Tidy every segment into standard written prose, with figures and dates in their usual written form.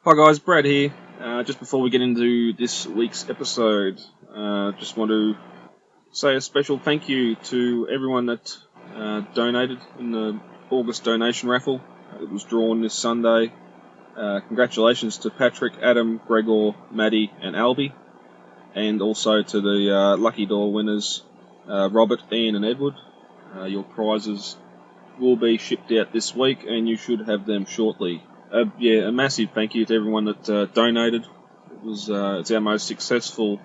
Hi guys, Brad here. Just before we get into this week's episode, just want to say a special thank you to everyone that donated in the August donation raffle. It was drawn this Sunday. Congratulations to Patrick, Adam, Gregor, Maddie and Albie, and also to the lucky door winners, Robert, Ian and Edward. Your prizes will be shipped out this week and you should have them shortly. A massive thank you to everyone that donated. It's our most successful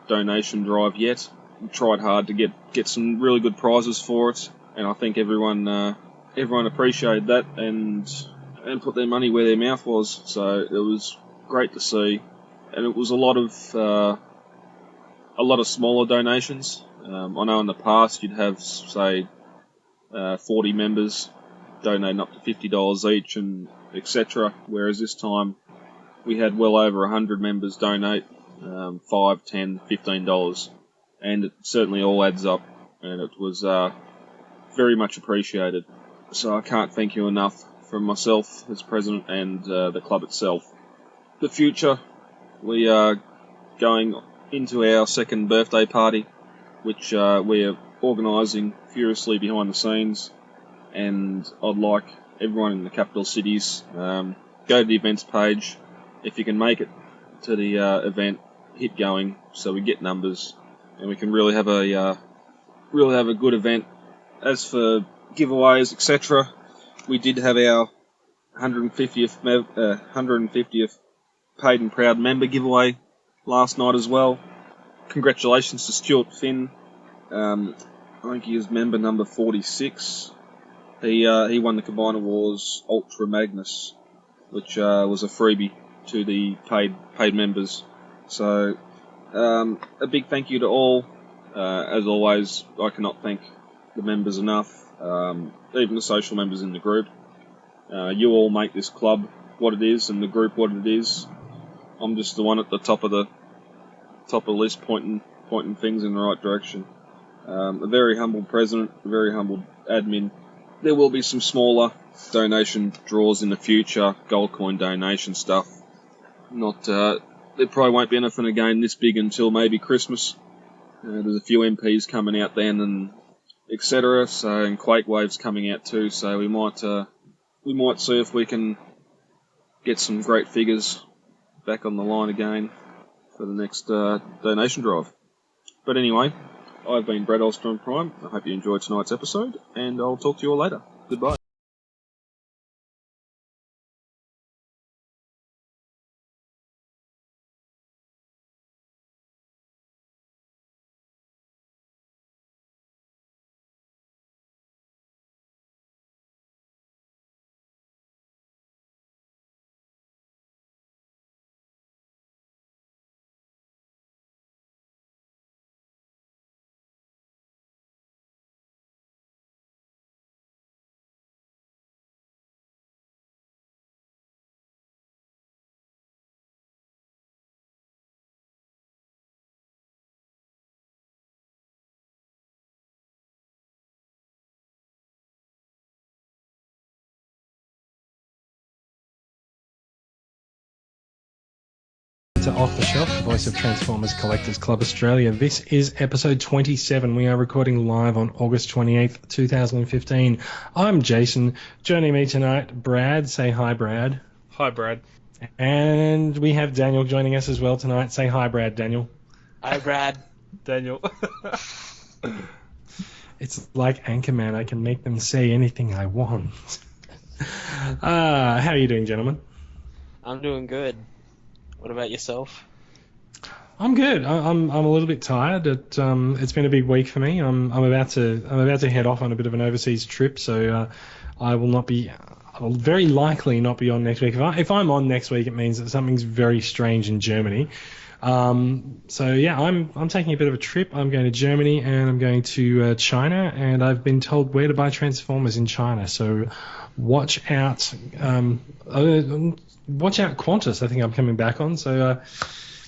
donation drive yet. We tried hard to get some really good prizes for it, and I think everyone appreciated that and put their money where their mouth was. So it was great to see, and it was a lot of smaller donations. I know in the past you'd have say 40 members donating up to $50 each and etc. Whereas this time we had well over 100 members donate $5, $10, $15, and it certainly all adds up, and it was very much appreciated. So I can't thank you enough from myself as president and the club itself. The future, we are going into our second birthday party, which we are organising furiously behind the scenes, and I'd like everyone in the capital cities, go to the events page. If you can make it to the event, hit going so we get numbers and we can really have a good event. As for giveaways, etc., we did have our 150th Paid and Proud member giveaway last night as well. Congratulations to Stuart Finn. I think he is member number 46. He won the Combiner Wars Ultra Magnus, which was a freebie to the paid members. So a big thank you to all. As always, I cannot thank the members enough, even the social members in the group. You all make this club what it is and the group what it is. I'm just the one at the top of the list pointing things in the right direction. A very humble president, a very humble admin. There will be some smaller donation draws in the future, gold coin donation stuff. There probably won't be anything again this big until maybe Christmas. There's a few MPs coming out then and etc. So, and Quake Wave's coming out too. So we might see if we can get some great figures back on the line again for the next donation drive. But anyway, I've been Brad Ostrom Prime. I hope you enjoyed tonight's episode, and I'll talk to you all later. Goodbye. Off the Shelf, the voice of Transformers Collectors Club Australia. This is episode 27. We are recording live on August 28th, 2015. I'm Jason. Joining me tonight, Brad. Say hi, Brad. Hi, Brad. And we have Daniel joining us as well tonight. Say hi, Brad, Daniel. Hi, Brad. Daniel. It's like Anchorman. I can make them say anything I want. How are you doing, gentlemen? I'm doing good. What about yourself? I'm good. I'm a little bit tired. It's been a big week for me. I'm about to head off on a bit of an overseas trip, so I will very likely not be on next week. If I'm on next week, it means that something's very strange in Germany. So yeah, I'm taking a bit of a trip. I'm going to Germany and I'm going to China, and I've been told where to buy Transformers in China. So watch out. Watch out, Qantas. I think I'm coming back on. So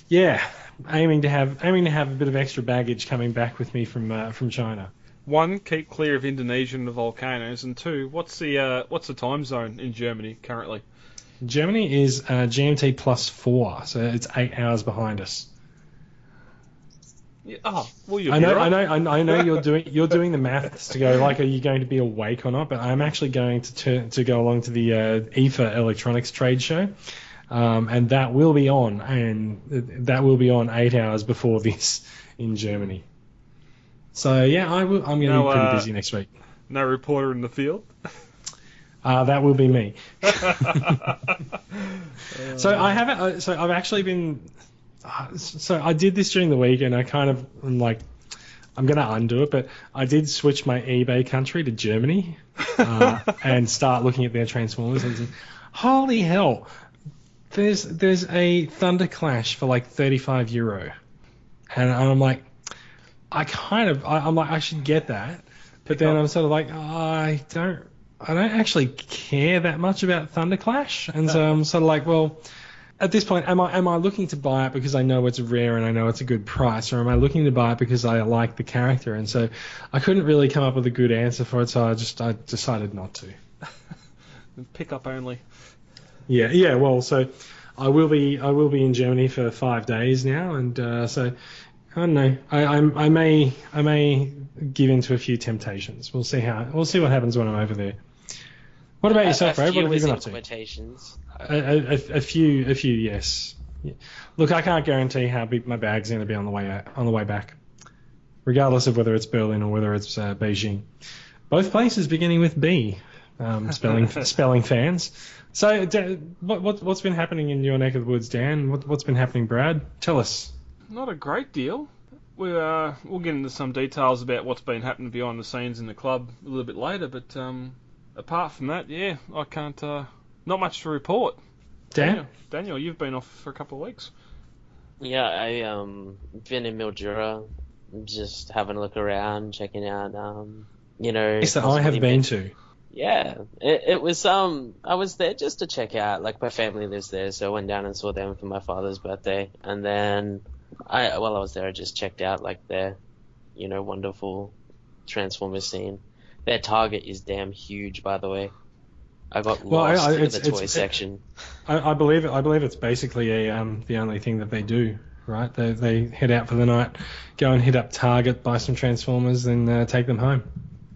yeah, aiming to have a bit of extra baggage coming back with me from China. One, keep clear of Indonesia and the volcanoes, and two, what's the time zone in Germany currently? Germany is GMT +4, so it's 8 hours behind us. Yeah, oh, well, you'll I be know, right. I know. You're doing the maths to go like, are you going to be awake or not? But I'm actually going to go along to the IFA Electronics Trade Show, and that will be on, 8 hours before this in Germany. So yeah, I'm going to be pretty busy next week. No reporter in the field. That will be me. So I haven't. So I've actually been. So I did this during the week, and I kind of am like, I'm going to undo it, but I did switch my eBay country to Germany and start looking at their Transformers, and holy hell, there's a Thunder Clash for like €35, and I'm like, I'm like, I should get that, but then I'm sort of like, I don't actually care that much about Thunder Clash, and so I'm sort of like, well, at this point, am I looking to buy it because I know it's rare and I know it's a good price, or am I looking to buy it because I like the character? And so I couldn't really come up with a good answer for it, so I decided not to. Pick up only. Yeah. Well, so I will be in Germany for 5 days now, and so I don't know. I may give in to a few temptations. We'll see what happens when I'm over there. What about yourself, Brad? What have you been up to? Quotations. A few, yes. Yeah. Look, I can't guarantee how big my bag's going to be on the way back, regardless of whether it's Berlin or whether it's Beijing. Both places beginning with B, spelling fans. So, what's been happening in your neck of the woods, Dan? What's been happening, Brad? Tell us. Not a great deal. We'll get into some details about what's been happening behind the scenes in the club a little bit later, but apart from that, yeah, I can't. Not much to report. Daniel, you've been off for a couple of weeks. Yeah, I been in Mildura, just having a look around, checking out. Yes, that I have been to. Yeah, it was. I was there just to check out. Like, my family lives there, so I went down and saw them for my father's birthday, and then while I was there, I just checked out like their, wonderful Transformers scene. Their Target is damn huge, by the way. I got lost in the toy section. I believe it's basically the only thing that they do, right? They head out for the night, go and hit up Target, buy some Transformers, then take them home.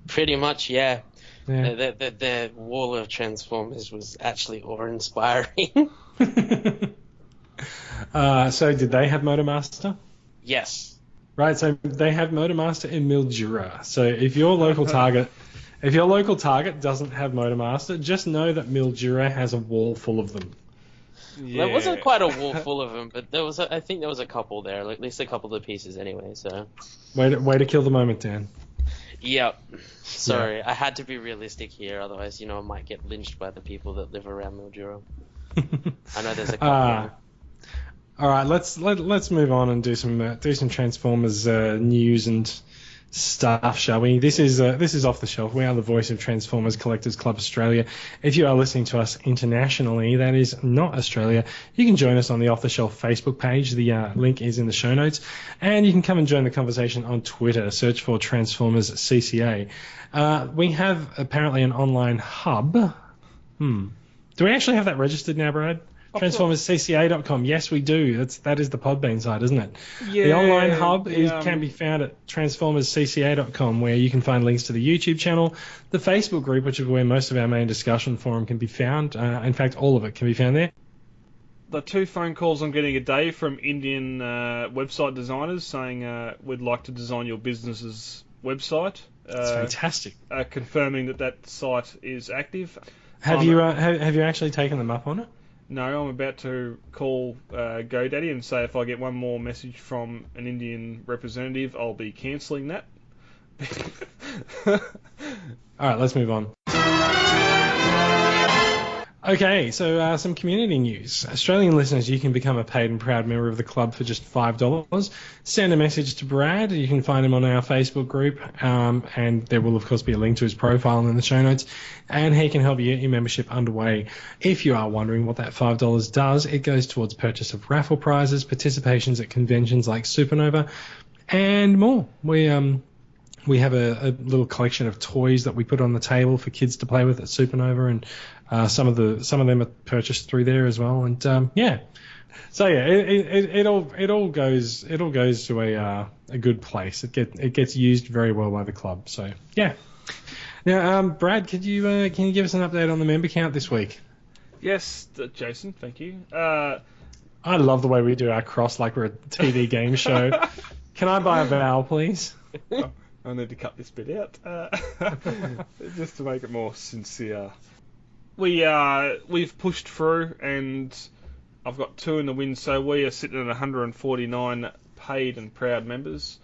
Pretty much, yeah. The wall of Transformers was actually awe-inspiring. So did they have Motormaster? Yes. Right, so they have Motormaster in Mildura. So if your local Target doesn't have Motormaster, just know that Mildura has a wall full of them. Yeah. There wasn't quite a wall full of them, but I think there was a couple there, at least a couple of pieces anyway. So. Way to kill the moment, Dan. Yep. Sorry, I had to be realistic here, otherwise, I might get lynched by the people that live around Mildura. I know there's a couple. All right, let's move on and do some Transformers news and stuff, shall we? This is Off the Shelf. We are the voice of Transformers Collectors Club Australia. If you are listening to us internationally, that is not Australia, you can join us on the Off the Shelf Facebook page. The link is in the show notes, and you can come and join the conversation on Twitter. Search for Transformers CCA. We have apparently an online hub. Do we actually have that registered now, Brad? TransformersCCA.com. Yes, we do. That is the Podbean site, isn't it? Yeah. The online hub can be found at TransformersCCA.com, where you can find links to the YouTube channel, the Facebook group, which is where most of our main discussion forum can be found. In fact, all of it can be found there. The 2 phone calls I'm getting a day from Indian website designers saying we'd like to design your business's website. That's fantastic. Confirming that site is active. Have you actually taken them up on it? No, I'm about to call GoDaddy and say if I get one more message from an Indian representative, I'll be cancelling that. All right, let's move on. Okay, so some community news. Australian listeners, you can become a paid and proud member of the club for just $5. Send a message to Brad. You can find him on our Facebook group, and there will, of course, be a link to his profile in the show notes, and he can help you get your membership underway. If you are wondering what that $5 does, it goes towards purchase of raffle prizes, participations at conventions like Supernova, and more. We have a little collection of toys that we put on the table for kids to play with at Supernova, and some of them are purchased through there as well. And so it all goes to a good place. It gets used very well by the club. So yeah. Now, Brad, can you give us an update on the member count this week? Yes, Jason, thank you. I love the way we do our cross like we're a TV game show. Can I buy a vowel, please? I need to cut this bit out just to make it more sincere. We've pushed through, and I've got 2 in the win, so we are sitting at 149 paid and proud members.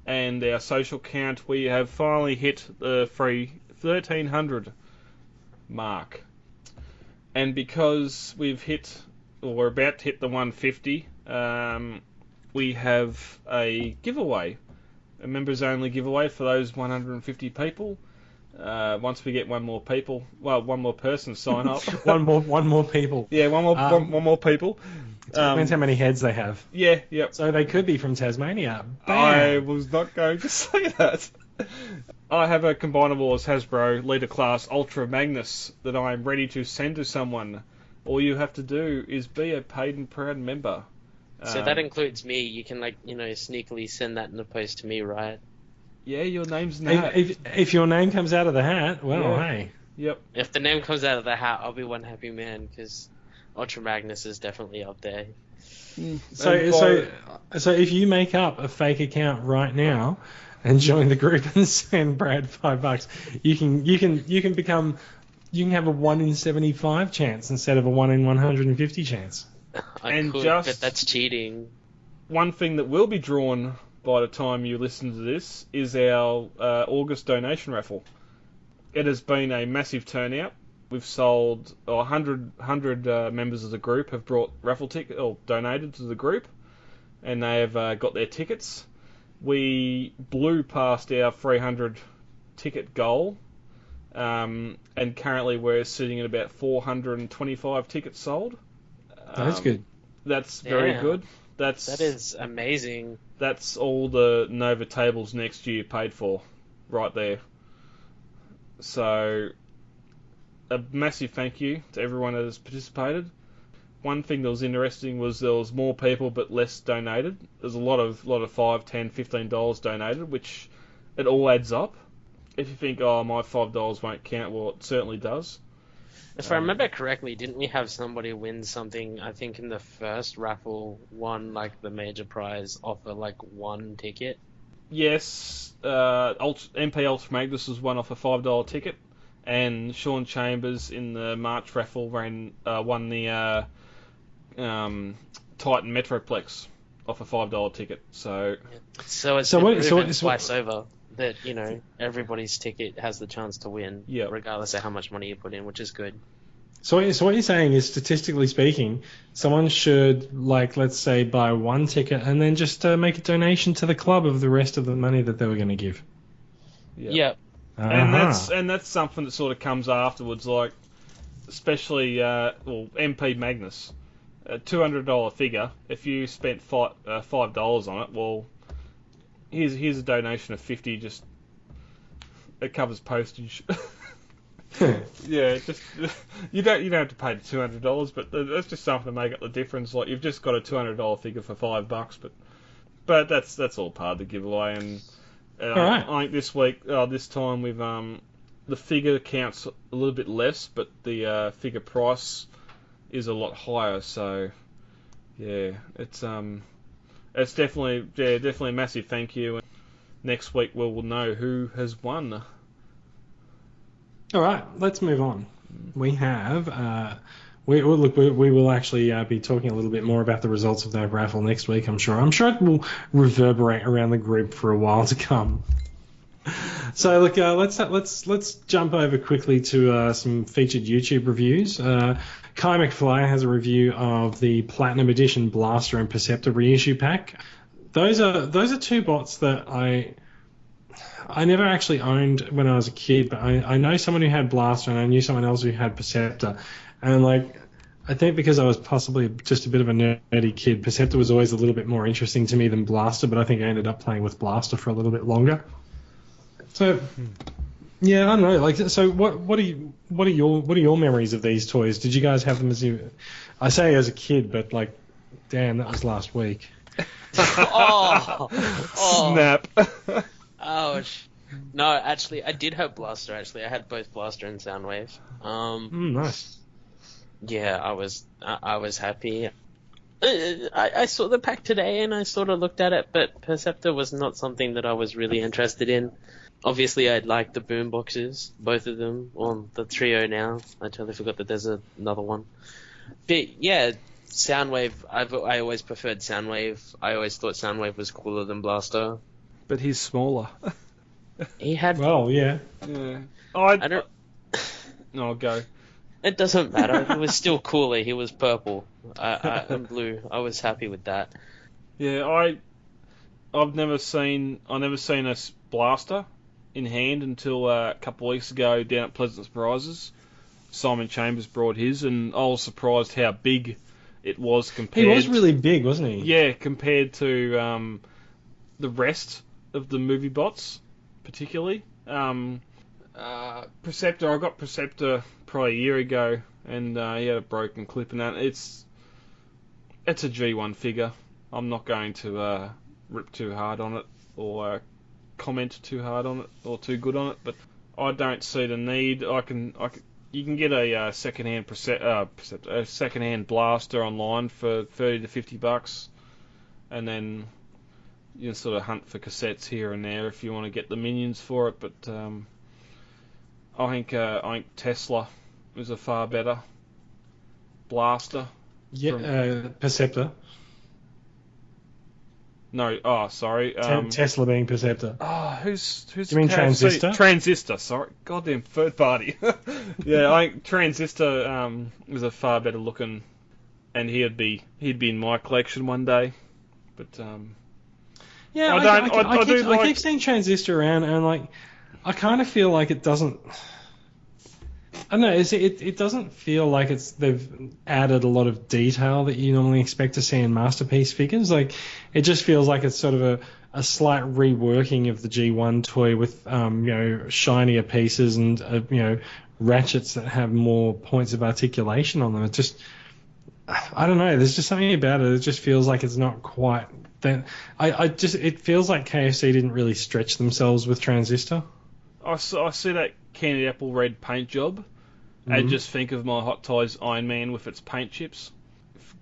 And our social count, we have finally hit the free 1,300 mark. And because we're about to hit the 150, we have a giveaway. A members only giveaway for those 150 people. Once we get one more person sign up. one more people. Yeah, one more people. It depends how many heads they have. Yeah, yep. So they could be from Tasmania. Bam. I was not going to say that. I have a combinable as Hasbro Leader Class Ultra Magnus that I am ready to send to someone. All you have to do is be a paid and proud member. So that includes me. You can sneakily send that in the post to me, right? Yeah, your name's in the hat. If your name comes out of the hat, well, yeah. Hey. Yep. If the name comes out of the hat, I'll be one happy man, because Ultra Magnus is definitely up there. So if you make up a fake account right now and join the group and send Brad $5, you can have a 1 in 75 chance instead of a 1 in 150 chance. But that's cheating. One thing that will be drawn by the time you listen to this is our August donation raffle. It has been a massive turnout. We've sold 100 members of the group have brought raffle ticket or donated to the group, and they have got their tickets. We blew past our 300 ticket goal, and currently we're sitting at about 425 tickets sold. That's good. That's very good. That is amazing. That's all the Nova tables next year paid for, right there. So, a massive thank you to everyone that has participated. One thing that was interesting was there was more people but less donated. There's a lot of $5, $10, $15 donated, which it all adds up. If you think, my $5 won't count, well, it certainly does. If I remember correctly, didn't we have somebody win something, I think in the first raffle, won the major prize off of one ticket? Yes, MP Ultra Magnus was one off a $5 ticket, and Sean Chambers in the March raffle won the Titan Metroplex off a $5 ticket. So it's twice over that everybody's ticket has the chance to win, regardless of how much money you put in, which is good. So what you're saying is, statistically speaking, someone should, let's say, buy one ticket and then just make a donation to the club of the rest of the money that they were going to give. Yep. Uh-huh. And that's something that sort of comes afterwards, especially MP Magnus, a $200 figure. If you spent $5 on it, well, here's a donation of $50. Just it covers postage. Yeah, just you don't have to pay the $200, but that's just something to make up the difference. You've just got a $200 figure for $5, but that's all part of the giveaway. And all right. I think this time we've the figure counts a little bit less, but the figure price is a lot higher. So yeah, it's definitely a massive thank you. And next week we'll know who has won. All right, let's move on. We have we will actually be talking a little bit more about the results of that raffle next week. I'm sure it will reverberate around the group for a while to come. So look, let's jump over quickly to some featured YouTube reviews. Kai McFly has a review of the Platinum Edition Blaster and Perceptor reissue pack. Those are two bots that I never actually owned when I was a kid, but I know someone who had Blaster and I knew someone else who had Perceptor. And I think because I was possibly just a bit of a nerdy kid, Perceptor was always a little bit more interesting to me than Blaster, but I think I ended up playing with Blaster for a little bit longer. So, yeah, I don't know. Like, so what are your memories of these toys? Did you guys have them I say as a kid, but like, damn, that was last week. Oh, Snap. ouch. No, actually, I did have Blaster. Actually, I had both Blaster and Soundwave. Nice. Yeah, I was happy. I saw the pack today and I sort of looked at it, but Perceptor was not something that I was really interested in. Obviously, I'd like the boom boxes, both of them, or the trio now. I totally forgot that there's another one. But yeah, Soundwave, I always preferred Soundwave. I always thought Soundwave was cooler than Blaster. But he's smaller. He had... Well, yeah. Yeah. I don't... No, go. It doesn't matter. He was still cooler. He was purple and blue. I was happy with that. Yeah, I've never seen a Blaster in hand until a couple of weeks ago down at Pleasant Surprises. Simon Chambers brought his, and I was surprised how big it was compared. He was really big, wasn't he? Yeah, compared to the rest of the movie bots, particularly. Preceptor, I got Preceptor probably a year ago, and he had a broken clip and that. It's a G1 figure. I'm not going to rip too hard on it or comment too hard on it or too good on it, but I don't see the need. You can get a secondhand secondhand Blaster online for $30 to $50, and then you can sort of hunt for cassettes here and there if you want to get the minions for it. But I think Tesla is a far better Blaster. Yeah, Perceptor. No, sorry. Tesla being Perceptor. Who's You mean Transistor? Transistor, sorry. Goddamn third party. Yeah, I think Transistor is a far better looking, and he'd be in my collection one day. But yeah, I keep seeing Transistor around, and like, I kind of feel like it doesn't. I don't know. It doesn't feel like they've added a lot of detail that you normally expect to see in masterpiece figures. Like, it just feels like it's sort of a slight reworking of the G1 toy with shinier pieces and ratchets that have more points of articulation on them. It just, I don't know. There's just something about it. It just feels like it's not quite that. It feels like KFC didn't really stretch themselves with Transistor. I see that candy apple red paint job. I just think of my Hot Toys Iron Man with its paint chips.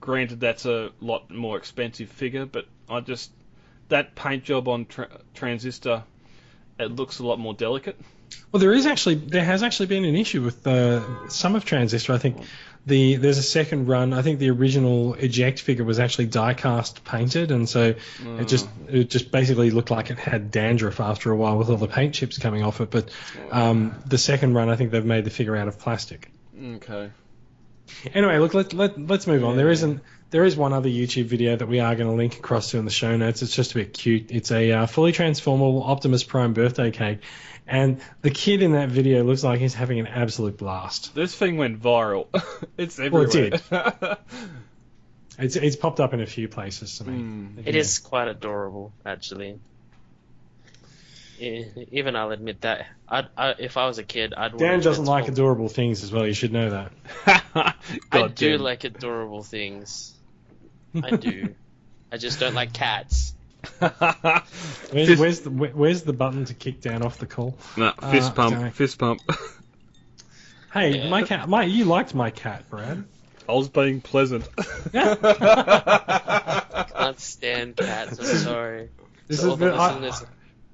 Granted, that's a lot more expensive figure, but that paint job on Transistor, it looks a lot more delicate. Well, there has actually been an issue with some of Transistor. I think there's a second run. I think the original Eject figure was actually die-cast painted, and so it just basically looked like it had dandruff after a while with all the paint chips coming off it. But the second run, I think they've made the figure out of plastic. Okay. Anyway, look, let's move on. There is one other YouTube video that we are going to link across to in the show notes. It's just a bit cute. It's a fully transformable Optimus Prime birthday cake. And the kid in that video looks like he's having an absolute blast. This thing went viral. It's everywhere. Well, it did. It's popped up in a few places to me. It is quite adorable, actually. Even I'll admit that. If I was a kid, I'd. Dan doesn't like adorable things as well. You should know that. I do like adorable things. I do. I just don't like cats. Where's the button to kick down off the call? No, fist pump. Fist pump. Hey, yeah. My cat. You liked my cat, Brad. I was being pleasant. I can't stand cats. I'm sorry.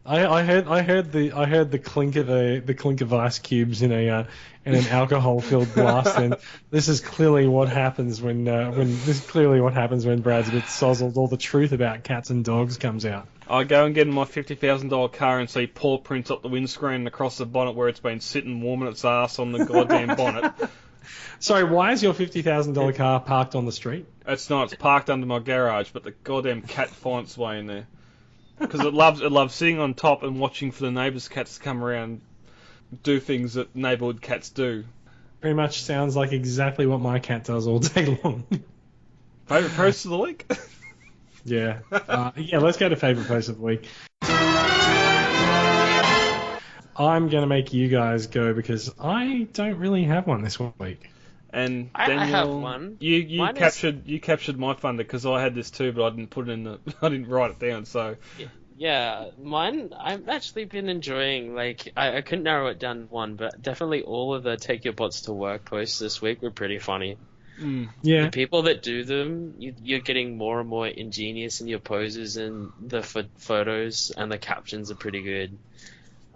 I heard the clink of ice cubes in an alcohol-filled blast, and this is clearly what happens when Brad's a bit sozzled. All the truth about cats and dogs comes out. I go and get in my $50,000 car and see paw prints up the windscreen and across the bonnet where it's been sitting warming its ass on the goddamn bonnet. Sorry, why is your $50,000 car parked on the street? It's not. It's parked under my garage, but the goddamn cat finds its way in there. Because it loves sitting on top and watching for the neighbours' cats to come around and do things that neighbourhood cats do. Pretty much sounds like exactly what my cat does all day long. Favourite post of the week? Yeah. Let's go to favourite post of the week. I'm going to make you guys go because I don't really have one this week. And I Daniel, have one. You Mine captured my thunder because I had this too, but I didn't put it in the. I didn't write it down. So Yeah, mine, I've actually been enjoying, like, I couldn't narrow it down to one, but definitely all of the Take Your Bots to Work posts this week were pretty funny. Yeah. The people that do them, you're getting more and more ingenious in your poses, and the photos and the captions are pretty good.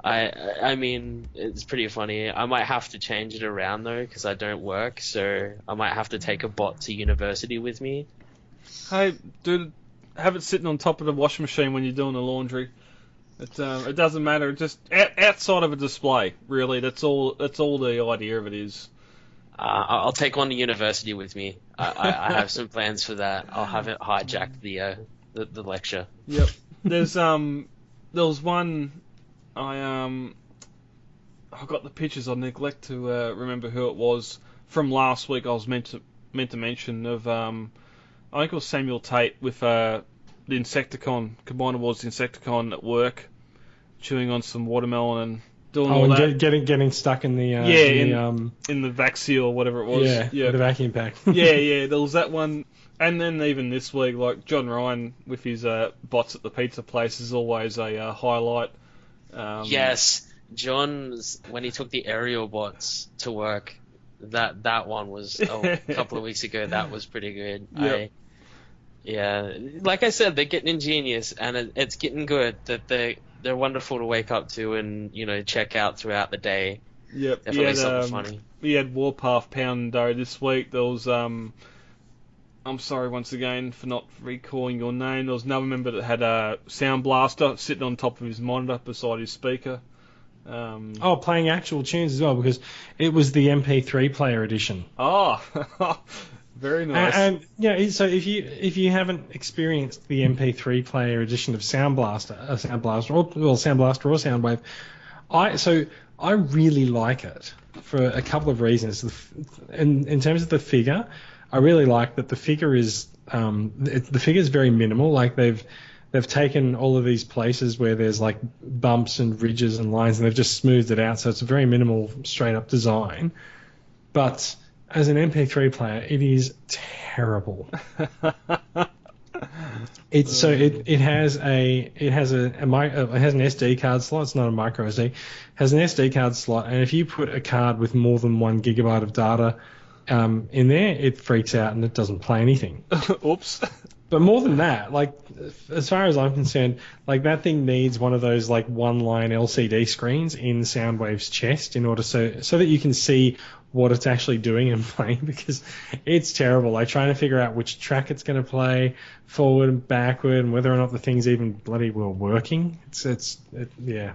I mean, it's pretty funny. I might have to change it around, though, because I don't work, so I might have to take a bot to university with me. hey, dude, have it sitting on top of the washing machine when you're doing the laundry. It doesn't matter. Just outside of a display, really. That's all. That's all the idea of it is. I'll take one to university with me. I have some plans for that. I'll have it hijack the lecture. Yep. There was one. I got the pictures. I neglect to remember who it was from last week. I was meant to mention of I think it was Samuel Tate with the Insecticon, Combined Awards Insecticon at work, chewing on some watermelon and doing all that. Getting stuck in the in the vac seal or whatever it was. Yeah, the vacuum pack. yeah. There was that one, and then even this week, like John Ryan with his bots at the pizza place is always a highlight. Yes, John's when he took the aerial bots to work. That one was a couple of weeks ago. That was pretty good. Yep. Yeah, like I said, they're getting ingenious, and it's getting good. That they're wonderful to wake up to and check out throughout the day. Yep, Definitely something funny. We had Warpath Poundo this week. There was I'm sorry once again for not recalling your name. There was another member that had a sound blaster sitting on top of his monitor beside his speaker. Playing actual tunes as well, because it was the MP3 player edition. Oh, very nice. And so if you haven't experienced the MP3 player edition of Sound Blaster or Soundwave, I really like it for a couple of reasons. In terms of the figure, I really like that the figure is very minimal. Like they've taken all of these places where there's like bumps and ridges and lines, and they've just smoothed it out, so it's a very minimal, straight up design. But as an MP3 player, it is terrible. It has an SD card slot. It's not a micro SD. It has an SD card slot, and if you put a card with more than 1 gigabyte of data in there, it freaks out and it doesn't play anything. Oops. But more than that, like as far as I'm concerned, like that thing needs one of those like one-line LCD screens in Soundwave's chest in order so that you can see what it's actually doing and playing, because it's terrible. Like trying to figure out which track it's going to play forward and backward and whether or not the thing's even bloody well working. Yeah.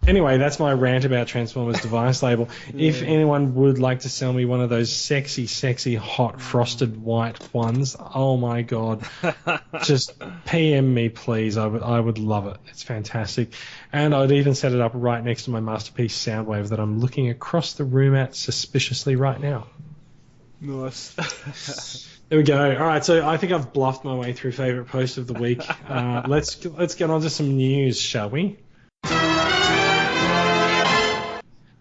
Anyway, that's my rant about Transformers Device Label. If anyone would like to sell me one of those sexy, sexy, hot, frosted white ones, oh my god, just PM me, please. I would love it. It's fantastic. And I'd even set it up right next to my Masterpiece Soundwave that I'm looking across the room at suspiciously right now. Nice. There we go. All right, so I think I've bluffed my way through favourite post of the week. Let's get on to some news, shall we?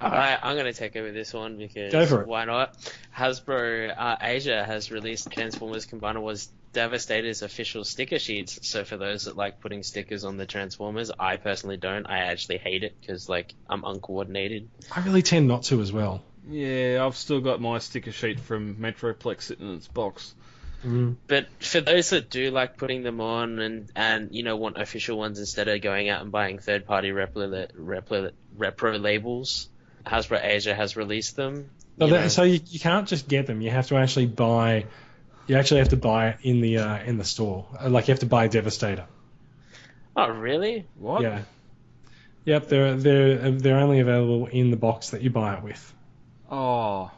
Alright, I'm going to take over this one because Go for it. Why not? Hasbro Asia has released Transformers Combiner Wars Devastator's official sticker sheets. So for those that like putting stickers on the Transformers, I personally don't. I actually hate it because I'm uncoordinated. I really tend not to as well. Yeah, I've still got my sticker sheet from Metroplex sitting in its box. But for those that do like putting them on and want official ones instead of going out and buying third-party repro labels, Hasbro Asia has released them. So you can't just get them. You have to actually buy. You actually have to buy it in the store. Like you have to buy Devastator. Oh, really? What? Yeah. Yep. They're only available in the box that you buy it with. Oh.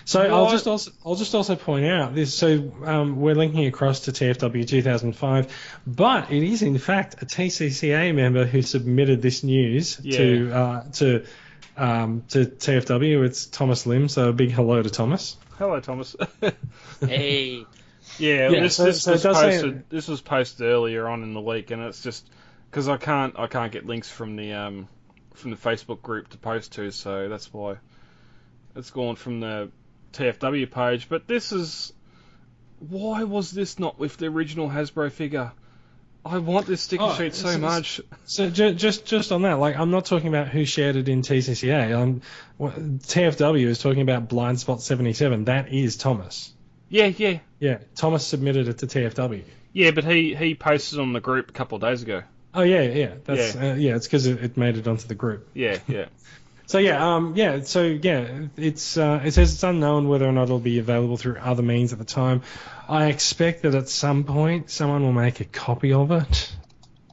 So I'll just also point out this. So we're linking across to TFW 2005, but it is in fact a TCCA member who submitted this news to TFW. It's Thomas Lim. So a big hello to Thomas. Hello, Thomas. Hey. This was posted earlier on in the week, and it's just because I can't get links from the from the Facebook group to post to, so that's why it's gone from the TFW page. But this is... Why was this not with the original Hasbro figure? I want this sticker sheet so much. So just on that, like, I'm not talking about who shared it in TCCA. TFW is talking about Blind Spot 77. That is Thomas. Yeah. Yeah, Thomas submitted it to TFW. Yeah, but he posted on the group a couple of days ago. Oh yeah. That's it's because it made it onto the group. Yeah. So it says it's unknown whether or not it'll be available through other means at the time. I expect that at some point someone will make a copy of it.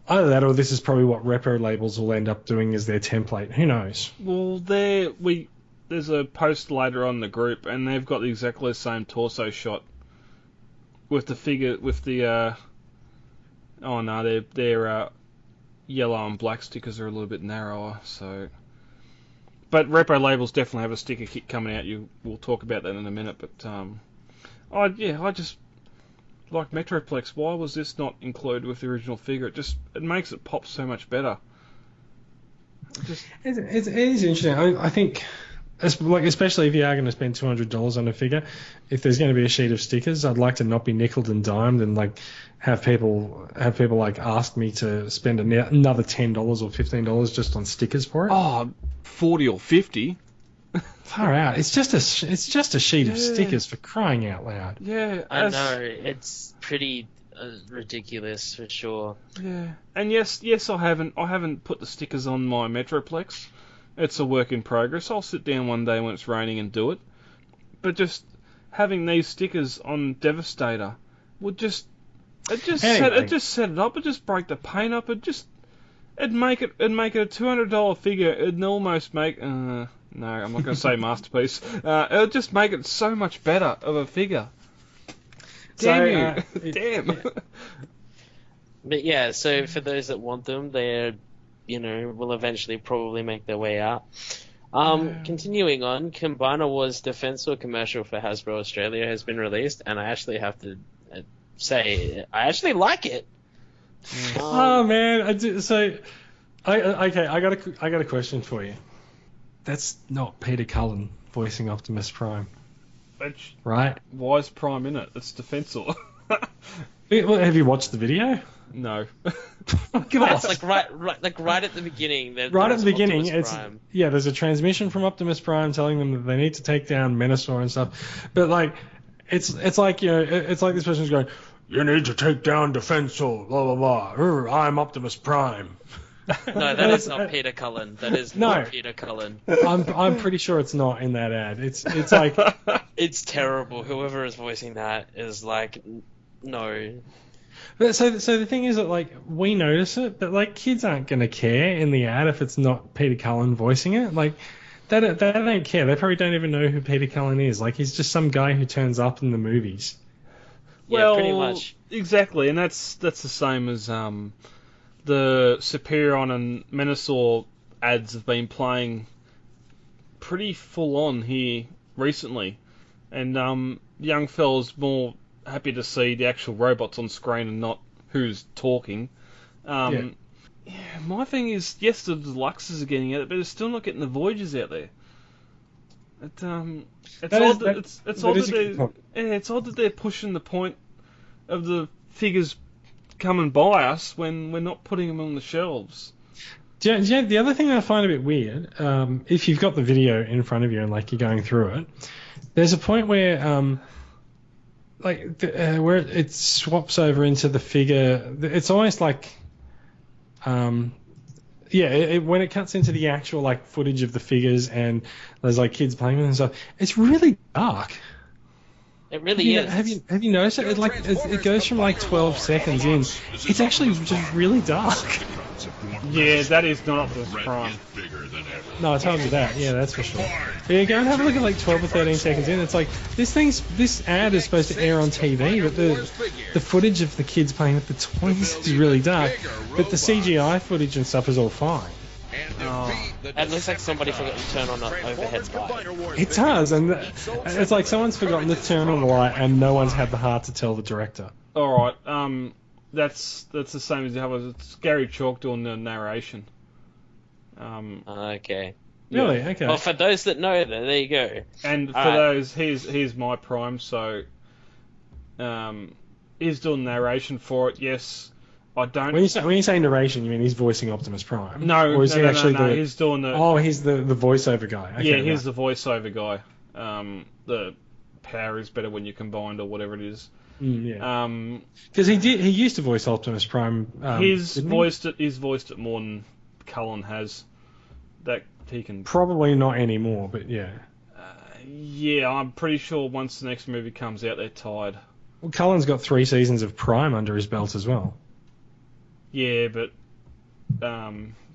Either that, or this is probably what repro labels will end up doing as their template. Who knows? Well, there's a post later on in the group, and they've got exactly the same torso shot with the figure they're yellow and black stickers are a little bit narrower, so. But repro labels definitely have a sticker kit coming out. We'll talk about that in a minute. But I just like Metroplex. Why was this not included with the original figure? It makes it pop so much better. It is interesting. I think, especially if you are going to spend $200 on a figure, if there's going to be a sheet of stickers, I'd like to not be nickeled and dimed and like have people like ask me to spend another $10 or $15 just on stickers for it. Oh, 40 or 50. Far out. It's just a sheet of stickers, for crying out loud. Yeah, I know, it's pretty ridiculous for sure. Yeah, and yes, I haven't put the stickers on my Metroplex. It's a work in progress. I'll sit down one day when it's raining and do it. But just having these stickers on Devastator would set it up. It just break the paint up. It'd make it a $200 figure. It'd almost make no, I'm not going to say masterpiece. It'll just make it so much better of a figure. Damn you! Damn. But yeah, so for those that want them, they're will eventually probably make their way out. Continuing on, Combiner Wars Defensor commercial for Hasbro Australia has been released, and I actually have to say I actually like it. Oh man, I got a question for you. That's not Peter Cullen voicing Optimus Prime, right? Why is Prime in it? It's Defensor. Have you watched the video? No. It's like right at the beginning. Right at the beginning, Prime. There's a transmission from Optimus Prime telling them that they need to take down Menasor and stuff. But like, it's like it's like this person's going, "You need to take down Defensor, blah blah blah. I'm Optimus Prime." No, that is not Peter Cullen. That is not Peter Cullen. I'm pretty sure it's not in that ad. It's like it's terrible. Whoever is voicing that is like, no. But so the thing is that like we notice it, but like kids aren't gonna care in the ad if it's not Peter Cullen voicing it. Like they don't care. They probably don't even know who Peter Cullen is. Like he's just some guy who turns up in the movies. Yeah, pretty much. Exactly, and that's the same as the Superion and Menasor ads have been playing pretty full on here recently, and young fellas more happy to see the actual robots on screen and not who's talking. Yeah, my thing is, yes, the Deluxes are getting it, but they're still not getting the Voyagers out there. It's odd that they're pushing the point of the figures coming by us when we're not putting them on the shelves. Yeah, the other thing I find a bit weird, if you've got the video in front of you and like you're going through it, there's a point where where it swaps over into the figure. It's almost like when it cuts into the actual like footage of the figures and there's like kids playing with them and stuff, it's really dark. It really is. Have you noticed it? It goes from like 12 seconds in. It's actually just really dark. Yeah, that is not Optimus Prime. No, I told you that. Yeah, that's for sure. But yeah, go and have a look at like 12 or 13 seconds in. It's like this ad is supposed to air on TV, but the footage of the kids playing with the toys is really dark. But the CGI footage and stuff is all fine. It looks like somebody forgot to turn on an overhead light. It does, and it's like someone's forgotten to turn on the light, and no one's had the heart to tell the director. All right, that's the same as the others. It's Gary Chalk doing the narration. Okay. Really? Okay. Well, for those that know, there you go. And for Alright. those, here's my Prime. So, he's doing narration for it. Yes, I don't. When you say narration, you mean he's voicing Optimus Prime? No, or is he actually no. the? He's doing the. Oh, he's the voiceover guy. Okay, yeah, he's right. the voiceover guy. The power is better when you're combined, or whatever it is. Yeah. Because he used to voice Optimus Prime. He's didn't he? voiced it more than Cullen has. That he can. Probably not anymore, but yeah. Yeah, I'm pretty sure once the next movie comes out, they're tied. Well, Cullen's got 3 seasons of Prime under his belt as well. Yeah, but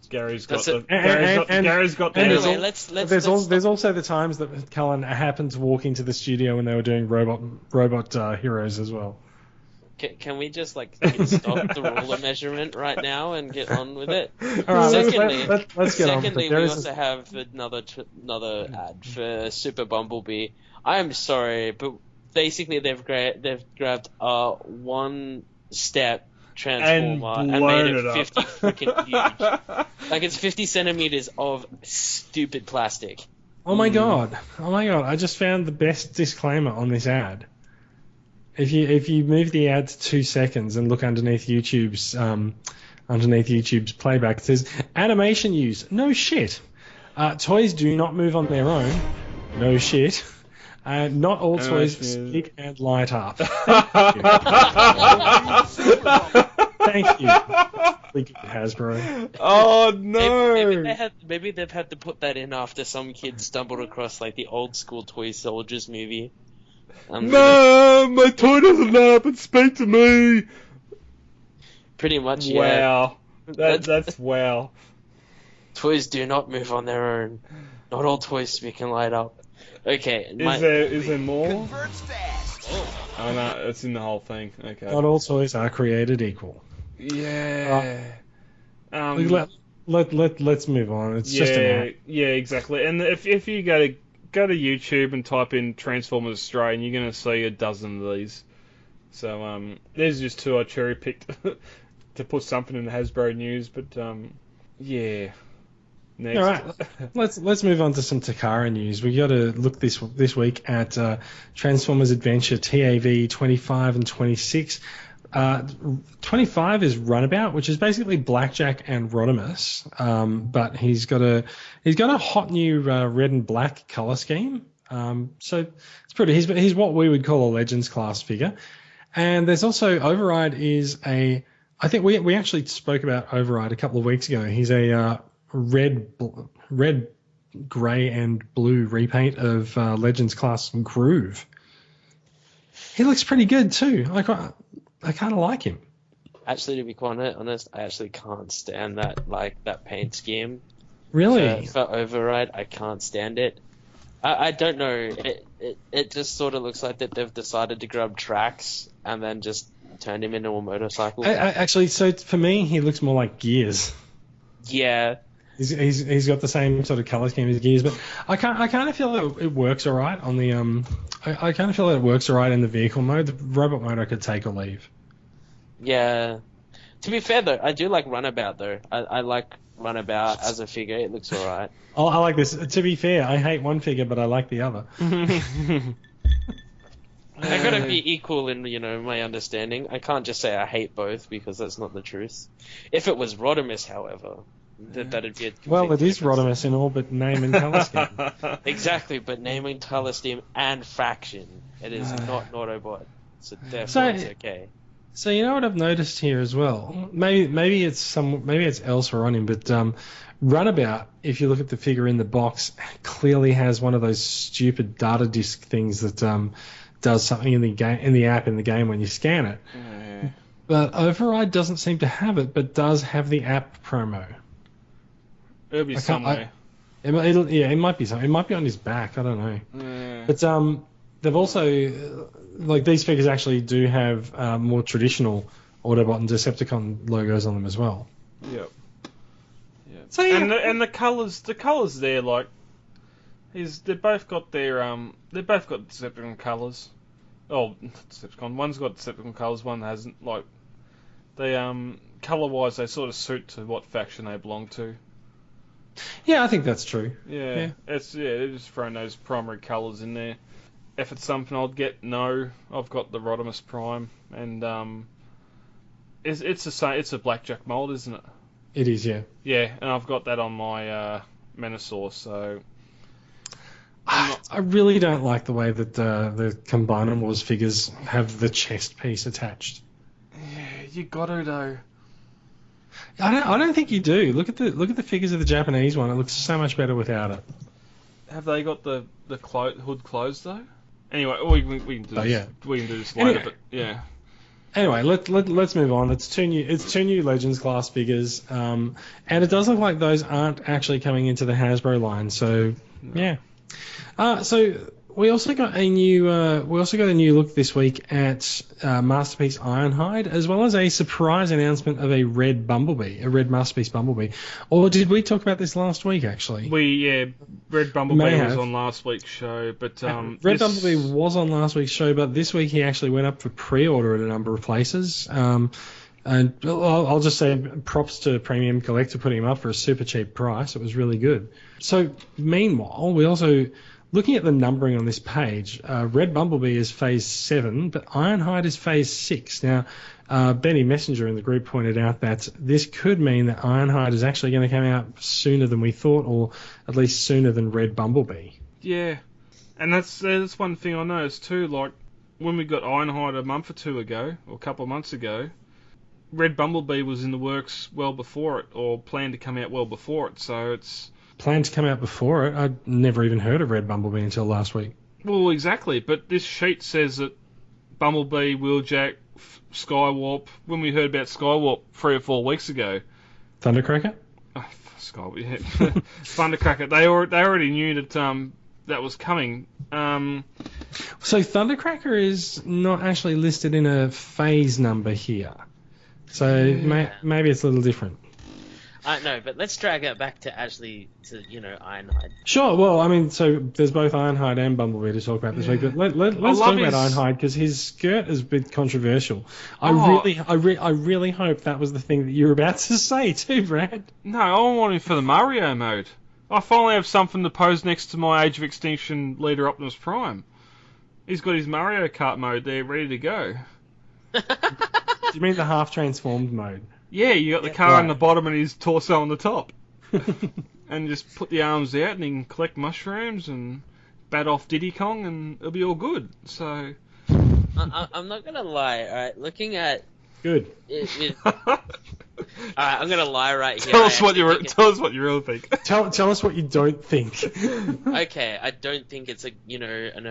Gary's got That's it. Gary's got the Anyway, There's also the times that Cullen happened to walk into the studio when they were doing robot heroes as well. Can we just stop the ruler measurement right now and get on with it? All right, Secondly, let's get on with secondly, it. we also have another ad for Super Bumblebee. I'm sorry, but basically they've grabbed a one-step transformer and made it 50 freaking huge. Like it's 50 centimeters of stupid plastic. Oh my god! I just found the best disclaimer on this ad. If you move the ad to 2 seconds and look underneath YouTube's playback, it says animation use. No shit. Toys do not move on their own. No shit. Not all toys speak and light up. Thank you. Thank you, Hasbro. Oh no! Maybe they've had to put that in after some kid stumbled across the old school Toy Soldiers movie. No, my toy doesn't light up and speak to me. Pretty much, yeah. Wow, that's wow. Toys do not move on their own. Not all toys speak and light up. Okay. Is there more? Converts fast. Oh no, it's in the whole thing. Okay. Not all toys are created equal. Yeah. Let's move on. It's just an ad. Yeah, exactly. And if you go to YouTube and type in Transformers Australian, you're going to see a dozen of these. So there's just 2 I cherry picked to put something in the Hasbro news. But yeah. Next. All right, let's move on to some Takara news. We got to look this week at Transformers Adventure TAV 25 and 26. 25 is Runabout, which is basically Blackjack and Rodimus, but he's got a hot new red and black color scheme. So it's pretty. He's what we would call a Legends class figure. And there's also Override is I think we actually spoke about Override a couple of weeks ago. He's a red, grey, and blue repaint of Legends class Groove. He looks pretty good too. I kind of like him. Actually, to be quite honest, I actually can't stand that paint scheme. Really? For Override, I can't stand it. I don't know. It just sort of looks like that they've decided to grab tracks and then just turned him into a motorcycle. Actually, so for me, he looks more like Gears. Yeah. He's got the same sort of color scheme as Gears, but I kind of feel that it works alright on the I kind of feel that it works alright in the vehicle mode. The robot mode I could take or leave. Yeah. To be fair though, I do like Runabout though. I like Runabout as a figure. It looks alright. Oh, I like this. To be fair, I hate one figure, but I like the other. I gotta be equal in my understanding. I can't just say I hate both because that's not the truth. If it was Rodimus, however. That'd be well, it is Rodimus in all but name and color scheme. Exactly, but name and color scheme and faction. It is not Autobot, so therefore it's okay. So you know what I've noticed here as well? Maybe it's elsewhere on him, but Runabout, if you look at the figure in the box, clearly has one of those stupid data disk things that does something in the app in the game when you scan it. Yeah. But Override doesn't seem to have it, but does have the app promo. It'll be somewhere. It might be something. It might be on his back. I don't know. Yeah. But they've also these figures actually do have more traditional Autobot and Decepticon logos on them as well. Yep. So yeah. And the colours there they've both got Decepticon colours. Oh, Decepticon. One's got Decepticon colours. One hasn't. They colour wise they sort of suit to what faction they belong to. Yeah, I think that's true. Yeah, they're just throwing those primary colours in there. If it's something I'd get, no. I've got the Rodimus Prime, and it's the same. It's a blackjack mold, isn't it? It is, yeah. Yeah, and I've got that on my Menosaur, so I really don't like the way that the Combiner Wars figures have the chest piece attached. yeah, you got to though. I don't think you do. Look at the figures of the Japanese one. It looks so much better without it. Have they got the hood closed though? Anyway, we can do this. We can do this later, but yeah. Anyway, let's move on. It's two new Legends class figures, and it does look like those aren't actually coming into the Hasbro line. So yeah. So we also got a new look this week at Masterpiece Ironhide, as well as a surprise announcement of a red Masterpiece Bumblebee. Or did we talk about this last week? Actually, Red Bumblebee was on last week's show, but Bumblebee was on last week's show, but this week he actually went up for pre-order at a number of places. And I'll just say props to Premium Collector putting him up for a super cheap price. It was really good. So meanwhile, we also, looking at the numbering on this page, Red Bumblebee is Phase 7, but Ironhide is Phase 6. Now, Benny Messenger in the group pointed out that this could mean that Ironhide is actually going to come out sooner than we thought, or at least sooner than Red Bumblebee. Yeah, and that's one thing I noticed too. Like when we got Ironhide a month or two ago, or a couple of months ago, Red Bumblebee was in the works well before it, or planned to come out well before it. So it's planned to come out before it. I'd never even heard of Red Bumblebee until last week. Well, exactly. But this sheet says that Bumblebee, Wheeljack, Skywarp. When we heard about Skywarp 3 or 4 weeks ago, Thundercracker. Thundercracker. They already knew that that was coming. So Thundercracker is not actually listed in a phase number here. So maybe it's a little different. No, but let's drag it back to Ironhide. Sure. Well, I mean, so there's both Ironhide and Bumblebee to talk about this week. But let's talk about Ironhide because his skirt is a bit controversial. I really hope that was the thing that you were about to say too, Brad. No, I want him for the Mario mode. I finally have something to pose next to my Age of Extinction leader Optimus Prime. He's got his Mario Kart mode there ready to go. Do you mean the half transformed mode? Yeah, you got the car on the bottom and his torso on the top. And just put the arms out and he can collect mushrooms and bat off Diddy Kong and it'll be all good. So I'm not going to lie, alright, looking at... Good. Alright, I'm going to lie right here. Tell us what you really think. Tell us what you don't think. Okay, I don't think it's a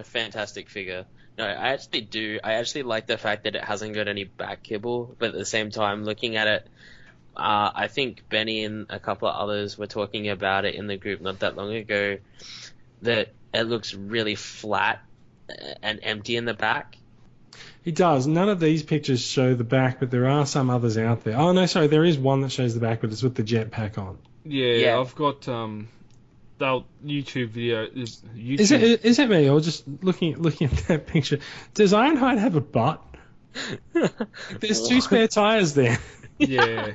fantastic figure. No, I actually do. I actually like the fact that it hasn't got any back kibble, but at the same time, looking at it, I think Benny and a couple of others were talking about it in the group not that long ago, that it looks really flat and empty in the back. It does. None of these pictures show the back, but there are some others out there. Oh, no, sorry, there is one that shows the back, but it's with the jetpack on. Yeah, I've got the YouTube video. YouTube. Is it me, or just looking at that picture? Does Ironhide have a butt? There's 2 spare tires there. Yeah,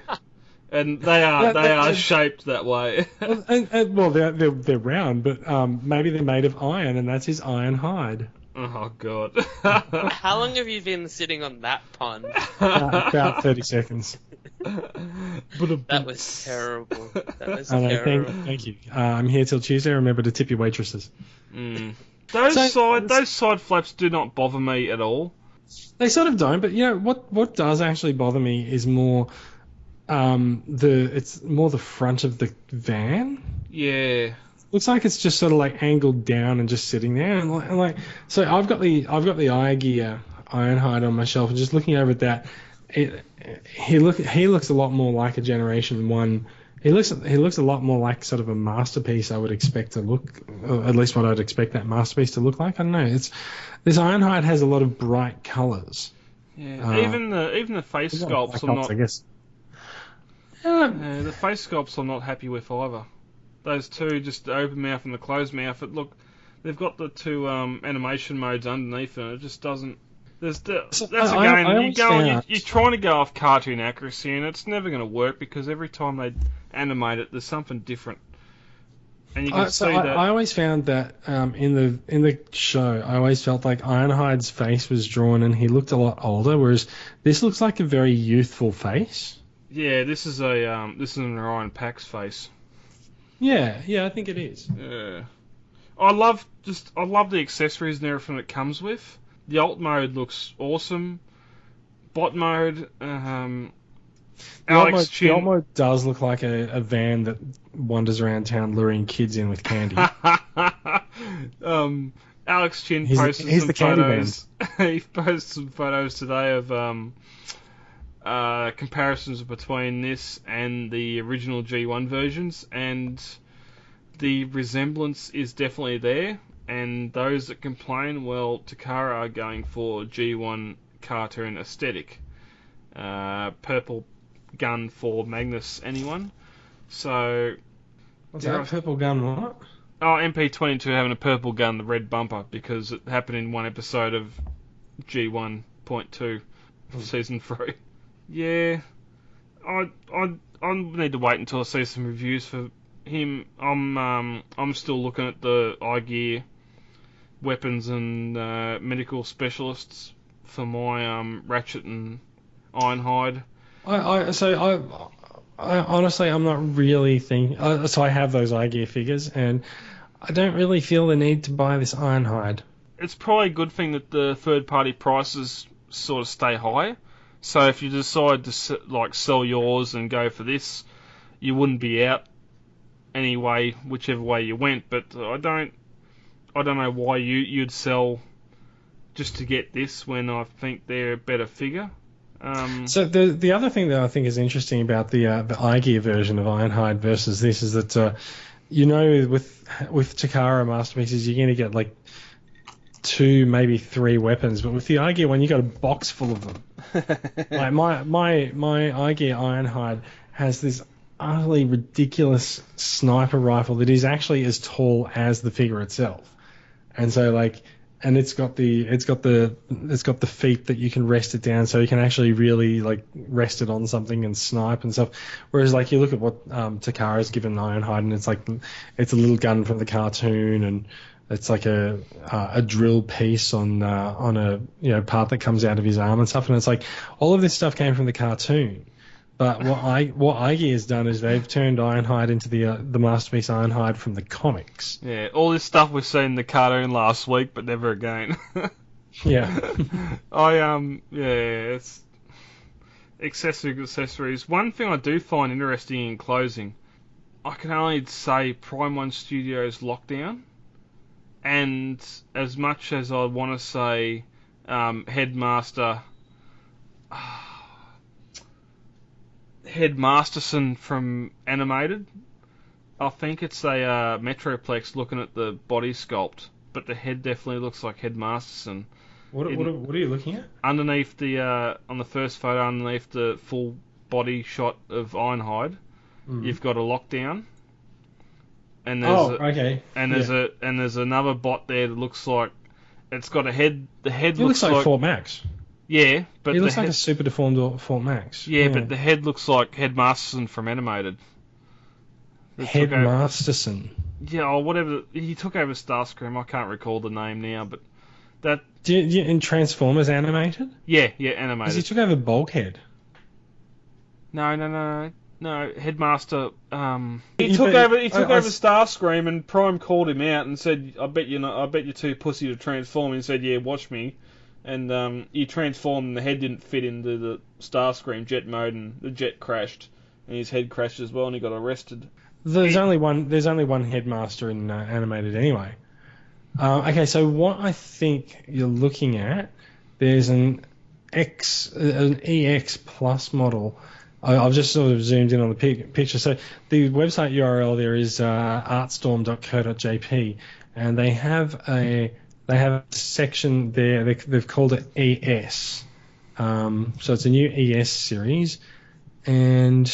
and they are shaped that way. Well, they're round, but maybe they're made of iron, and that's his Ironhide. Oh God! How long have you been sitting on that pond? About 30 seconds. That was terrible. Thank you. I'm here till Tuesday. Remember to tip your waitresses. Those side flaps do not bother me at all. They sort of don't, but what does actually bother me is more it's more the front of the van. Yeah. Looks like it's just sort of like angled down and just sitting there, and like so. I've got the eye gear Ironhide on my shelf, and just looking over at that, he looks a lot more like a Generation 1. He looks a lot more like sort of a masterpiece. I would expect to look, or at least what I'd expect that masterpiece to look like. I don't know. This Ironhide has a lot of bright colours. Yeah, even the face sculpts I'm not. I guess. The face sculpts I'm not happy with either. Those two, just the open mouth and the closed mouth. They've got the 2 animation modes underneath, and it just doesn't. You're trying to go off cartoon accuracy, and it's never going to work because every time they animate it, there's something different. And you can see I that. always found that in the show, I always felt like Ironhide's face was drawn and he looked a lot older, whereas this looks like a very youthful face. Yeah, this is an Orion Pax face. Yeah, I think it is. Yeah. I love the accessories and everything it comes with. The alt mode looks awesome. Bot mode, Alex Chin. The alt mode does look like a van that wanders around town luring kids in with candy. Alex Chin He's posted some the candy photos. He posted some photos today of comparisons between this and the original G1 versions, and the resemblance is definitely there. And those that complain, well, Takara are going for G1 cartoon aesthetic. Purple gun for Magnus, anyone? So, What's that? Purple gun what? Oh, MP22 having a purple gun, the red bumper, because it happened in one episode of G1.2 season 3. Yeah, I need to wait until I see some reviews for him. I'm still looking at the eye gear, weapons and medical specialists for my Ratchet and Ironhide. I honestly, I'm not really thinking. So I have those eye gear figures, and I don't really feel the need to buy this Ironhide. It's probably a good thing that the third-party prices sort of stay high. So if you decide to sell yours and go for this, you wouldn't be out anyway, whichever way you went. But I don't know why you'd sell just to get this when I think they're a better figure. So the other thing that I think is interesting about the eye gear version of Ironhide versus this is that with Takara masterpieces you're going to get like 2, maybe 3 weapons, but with the eye gear one you got a box full of them. Like my eye gear Ironhide has this utterly ridiculous sniper rifle that is actually as tall as the figure itself, and so and it's got the feet that you can rest it down, so you can actually really rest it on something and snipe and stuff. Whereas you look at what Takara's given Ironhide, and it's a little gun from the cartoon, and it's like a drill piece on a part that comes out of his arm and stuff, and it's like all of this stuff came from the cartoon. But what Ige has done is they've turned Ironhide into the masterpiece Ironhide from the comics. Yeah, all this stuff we've seen in the cartoon last week, but never again. Yeah. It's accessories. One thing I do find interesting in closing, I can only say Prime 1 Studios Lockdown, and as much as I want to say Headmasterson from Animated, I think it's a Metroplex looking at the body sculpt, but the head definitely looks like Headmasterson. What are you looking at? Underneath on the first photo, underneath the full body shot of Ironhide, you've got a Lockdown. And there's another bot there that looks like it's got a head. The head looks like Fort Max. Yeah, but he looks like a super deformed Fort Max. Yeah, but the head looks like Headmasterson from Animated. Headmasterson. Yeah, or whatever. He took over Starscream. I can't recall the name now, but that. In Transformers Animated? Yeah, Animated. Because he took over Bulkhead. No. Headmaster. He took over Starscream, and Prime called him out and said, "I bet you're too pussy to transform." And he said, "Yeah, watch me." And he transformed, and the head didn't fit into the Starscream jet mode, and the jet crashed, and his head crashed as well, and he got arrested. There's only one Headmaster in Animated anyway. Okay, so what I think you're looking at, there's an EX Plus model. I've just sort of zoomed in on the picture. So the website URL there is artstorm.co.jp, and they have a section there. They've called it ES. So it's a new ES series, and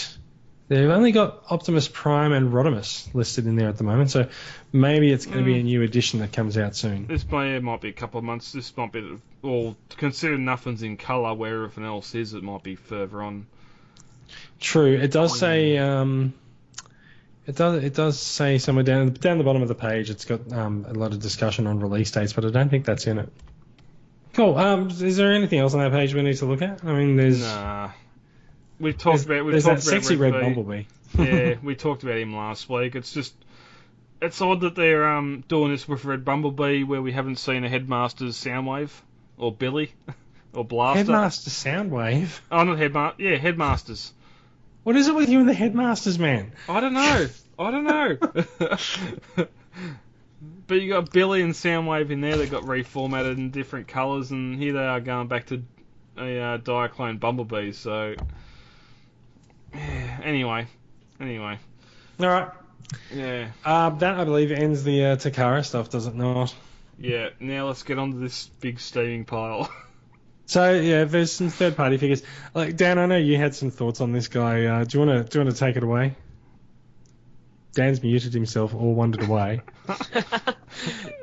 they've only got Optimus Prime and Rodimus listed in there at the moment. So maybe it's going to be a new edition that comes out soon. This might be a couple of months. This might be, considering nothing's in colour where everything else is, it might be further on. True. It does say It does say somewhere down the bottom of the page. It's got a lot of discussion on release dates, but I don't think that's in it. Cool. Is there anything else on that page we need to look at? I mean, there's We've talked about that sexy red bumblebee. Yeah, we talked about him last week. It's odd that they're doing this with Red Bumblebee where we haven't seen a Headmaster's Soundwave or Billy or Blaster. Headmaster Soundwave. Oh, not Headmaster. Yeah, Headmasters. What is it with you and the Headmasters, man? I don't know. But you got Billy and Soundwave in there that got reformatted in different colours, and here they are going back to a Diaclone Bumblebee. So, yeah, anyway. All right. Yeah. That, I believe, ends the Takara stuff, does it not? Yeah. Now let's get on to this big steaming pile. So yeah, there's some third-party figures. Like Dan, I know you had some thoughts on this guy. Do you want to take it away? Dan's muted himself or wandered away.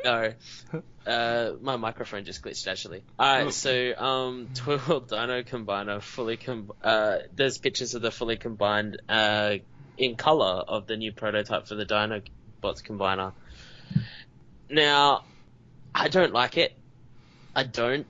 No. My microphone just glitched, actually. Alright, so, Twirl Dino Combiner there's pictures of the fully combined, in colour of the new prototype for the Dinobots Combiner. Now, I don't like it. I don't.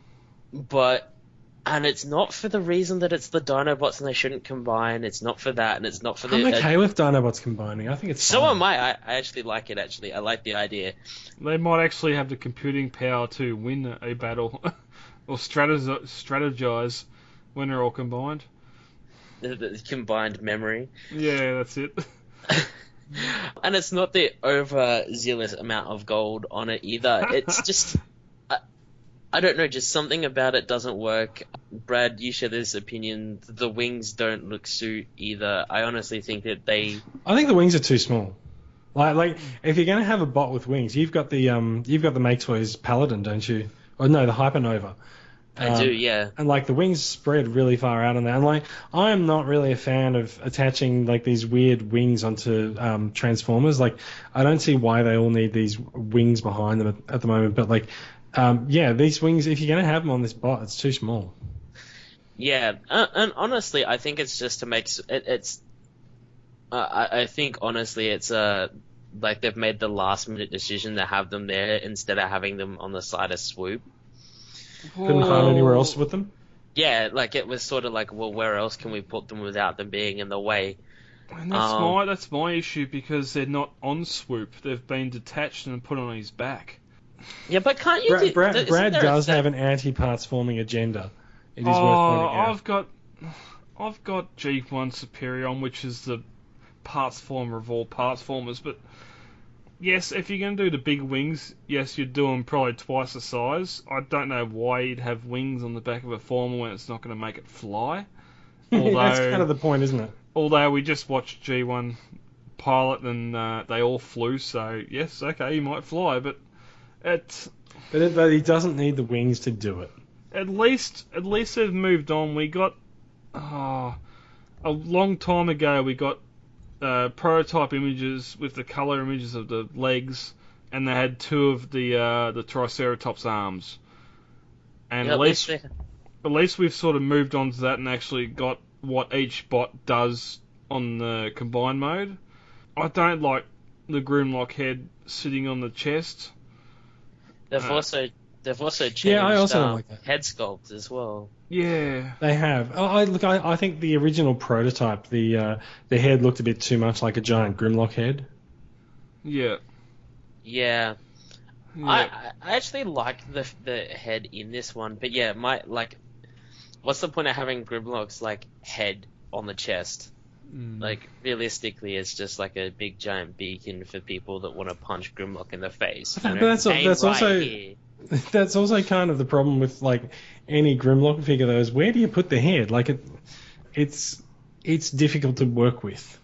And it's not for the reason that it's the Dinobots and they shouldn't combine. It's not for that, and it's not for the... I'm okay with Dinobots combining. I think it's So fine. am I. I actually like it, actually. I like the idea. They might actually have the computing power to win a battle or strategize when they're all combined. The combined memory. Yeah, that's it. And it's not the overzealous amount of gold on it either. It's just... I don't know, just something about it doesn't work. Brad, you share this opinion. The wings don't look suit either. I honestly think that I think the wings are too small. Like if you're going to have a bot with wings, you've got the Make Toys Paladin, don't you? Or no, the Hypernova. I do, yeah. And like the wings spread really far out on that. And like I am not really a fan of attaching like these weird wings onto Transformers. Like I don't see why they all need these wings behind them at the moment. But like these wings, if you're going to have them on this bot, it's too small. Yeah, and honestly, I think it's just to make it's. I think honestly, it's like they've made the last minute decision to have them there instead of having them on the side of Swoop. Couldn't find anywhere else with them. Yeah, like it was sort of like, well, where else can we put them without them being in the way? And that's my issue because they're not on Swoop. They've been detached and put on his back. Yeah, but can't you Brad does have an anti-parts forming agenda. It is worth pointing out. I've got G1 Superion, which is the parts former of all parts formers, but yes, if you're going to do the big wings, yes, you'd do them probably twice the size. I don't know why you'd have wings on the back of a former when it's not going to make it fly. Although, that's kind of the point, isn't it? Although we just watched G1 pilot and they all flew, so yes, okay, he might fly, but he doesn't need the wings to do it. At least they've moved on. We got a long time ago. We got prototype images with the color images of the legs, and they had two of the Triceratops arms. And at least we've sort of moved on to that and actually got what each bot does on the combined mode. I don't like the Grimlock head sitting on the chest. They've also changed I also don't like that. head sculpt as well. Yeah, they have. I think the original prototype, the head looked a bit too much like a giant Grimlock head. Yeah. Yeah. I actually like the head in this one, but yeah, what's the point of having Grimlock's head on the chest? Like, realistically, it's just like a big giant beacon for people that want to punch Grimlock in the face. But that's also kind of the problem with any Grimlock figure though, is where do you put the head? It's difficult to work with.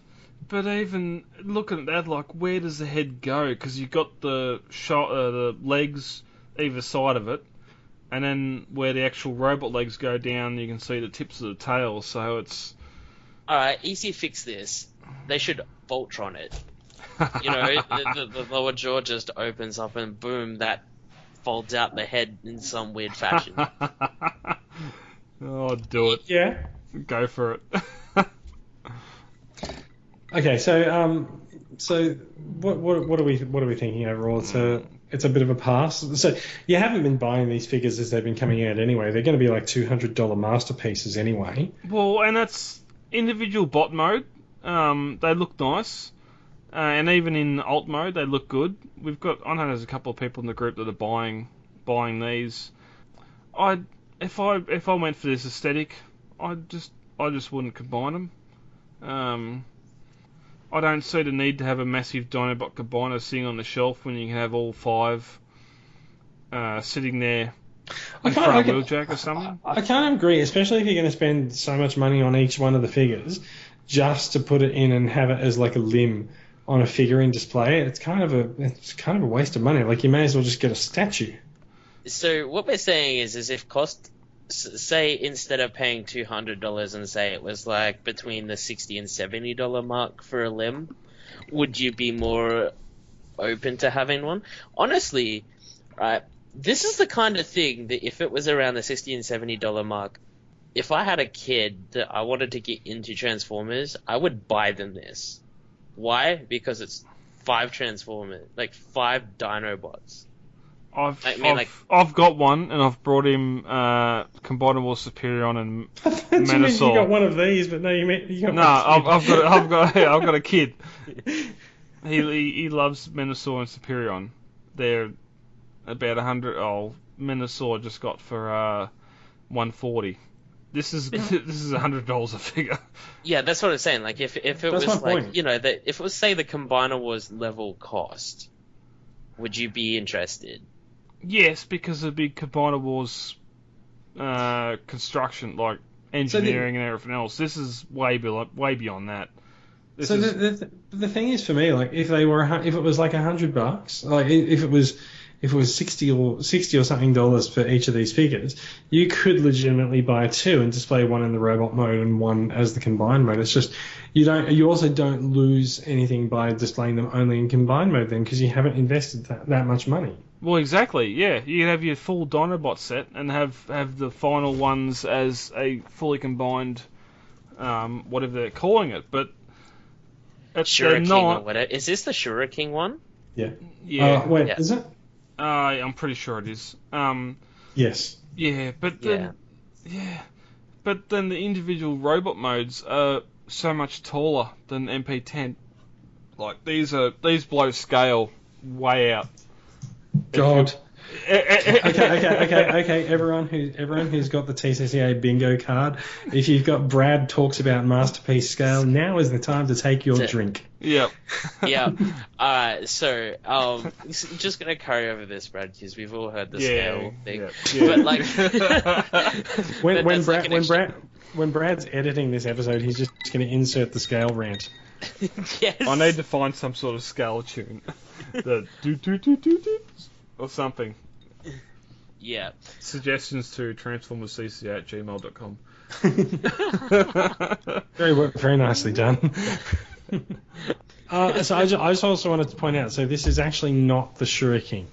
But even looking at that, where does the head go? Because you've got the legs either side of it, and then where the actual robot legs go down, you can see the tips of the tail. So it's alright. Easy fix this. They should Voltron it. You know, the lower jaw just opens up and boom, that folds out the head in some weird fashion. Oh, do it. Yeah. Go for it. Okay, so So what are we thinking overall? It's a bit of a pass. So you haven't been buying these figures as they've been coming out anyway. They're going to be like $200 masterpieces anyway. Well, and that's individual bot mode. They look nice, and even in alt mode they look good. I know there's a couple of people in the group that are buying these. If I went for this aesthetic, I just wouldn't combine them. I don't see the need to have a massive Dinobot combiner sitting on the shelf when you can have all 5 sitting there in front of Wheeljack or something. I can't agree, especially if you're going to spend so much money on each one of the figures just to put it in and have it as like a limb on a figurine display. It's kind of a waste of money. Like, you may as well just get a statue. So what we're saying is if say instead of paying $200 and say it was like between the $60 and $70 mark for a limb, would you be more open to having one? Honestly, right, this is the kind of thing that if it was around the $60 and $70 mark, if I had a kid that I wanted to get into Transformers, I would buy them this. Why? Because it's 5 Transformers, like 5 Dinobots. I've got one, and I've brought him Combinable Superion and Menasor. You got one of these, but no, you got. No, I've got a kid. He loves Menasor and Superion. They're about 100. Oh, Menasor just got for $140. This is $100 a figure. Yeah, that's what I'm saying. Like if it was like point. If it was say the Combiner was level cost, would you be interested? Yes, because of the Combiner Wars construction, like engineering and everything else. This is way beyond that. The thing is, for me, like if it was like $100, like if it was 60 or something dollars for each of these figures, you could legitimately buy 2 and display one in the robot mode and one as the combined mode. It's just you also don't lose anything by displaying them only in combined mode then, because you haven't invested that much money. Well, exactly. Yeah, you can have your full Dinobot set and have the final ones as a fully combined, whatever they're calling it. But Shuriken or whatever. Is this the Shuriken one? Yeah. Yeah. Wait, yeah. Is it? I'm pretty sure it is. Yes. Yeah, but then the individual robot modes are so much taller than MP10. Like these blow scale way out. God. Okay. Everyone who's got the TCCA bingo card, if you've got Brad talks about masterpiece scale, now is the time to take your drink. Yep. Yeah. Alright, so just gonna carry over this, Brad, because we've all heard the scale thing. Yeah. But like when Brad's editing this episode, he's just gonna insert the scale rant. Yes. I need to find some sort of scale tune. The do or something. Yeah. Suggestions to transformerscca@gmail.com. Very nicely done. So I just also wanted to point out, so this is actually not the Shuriken.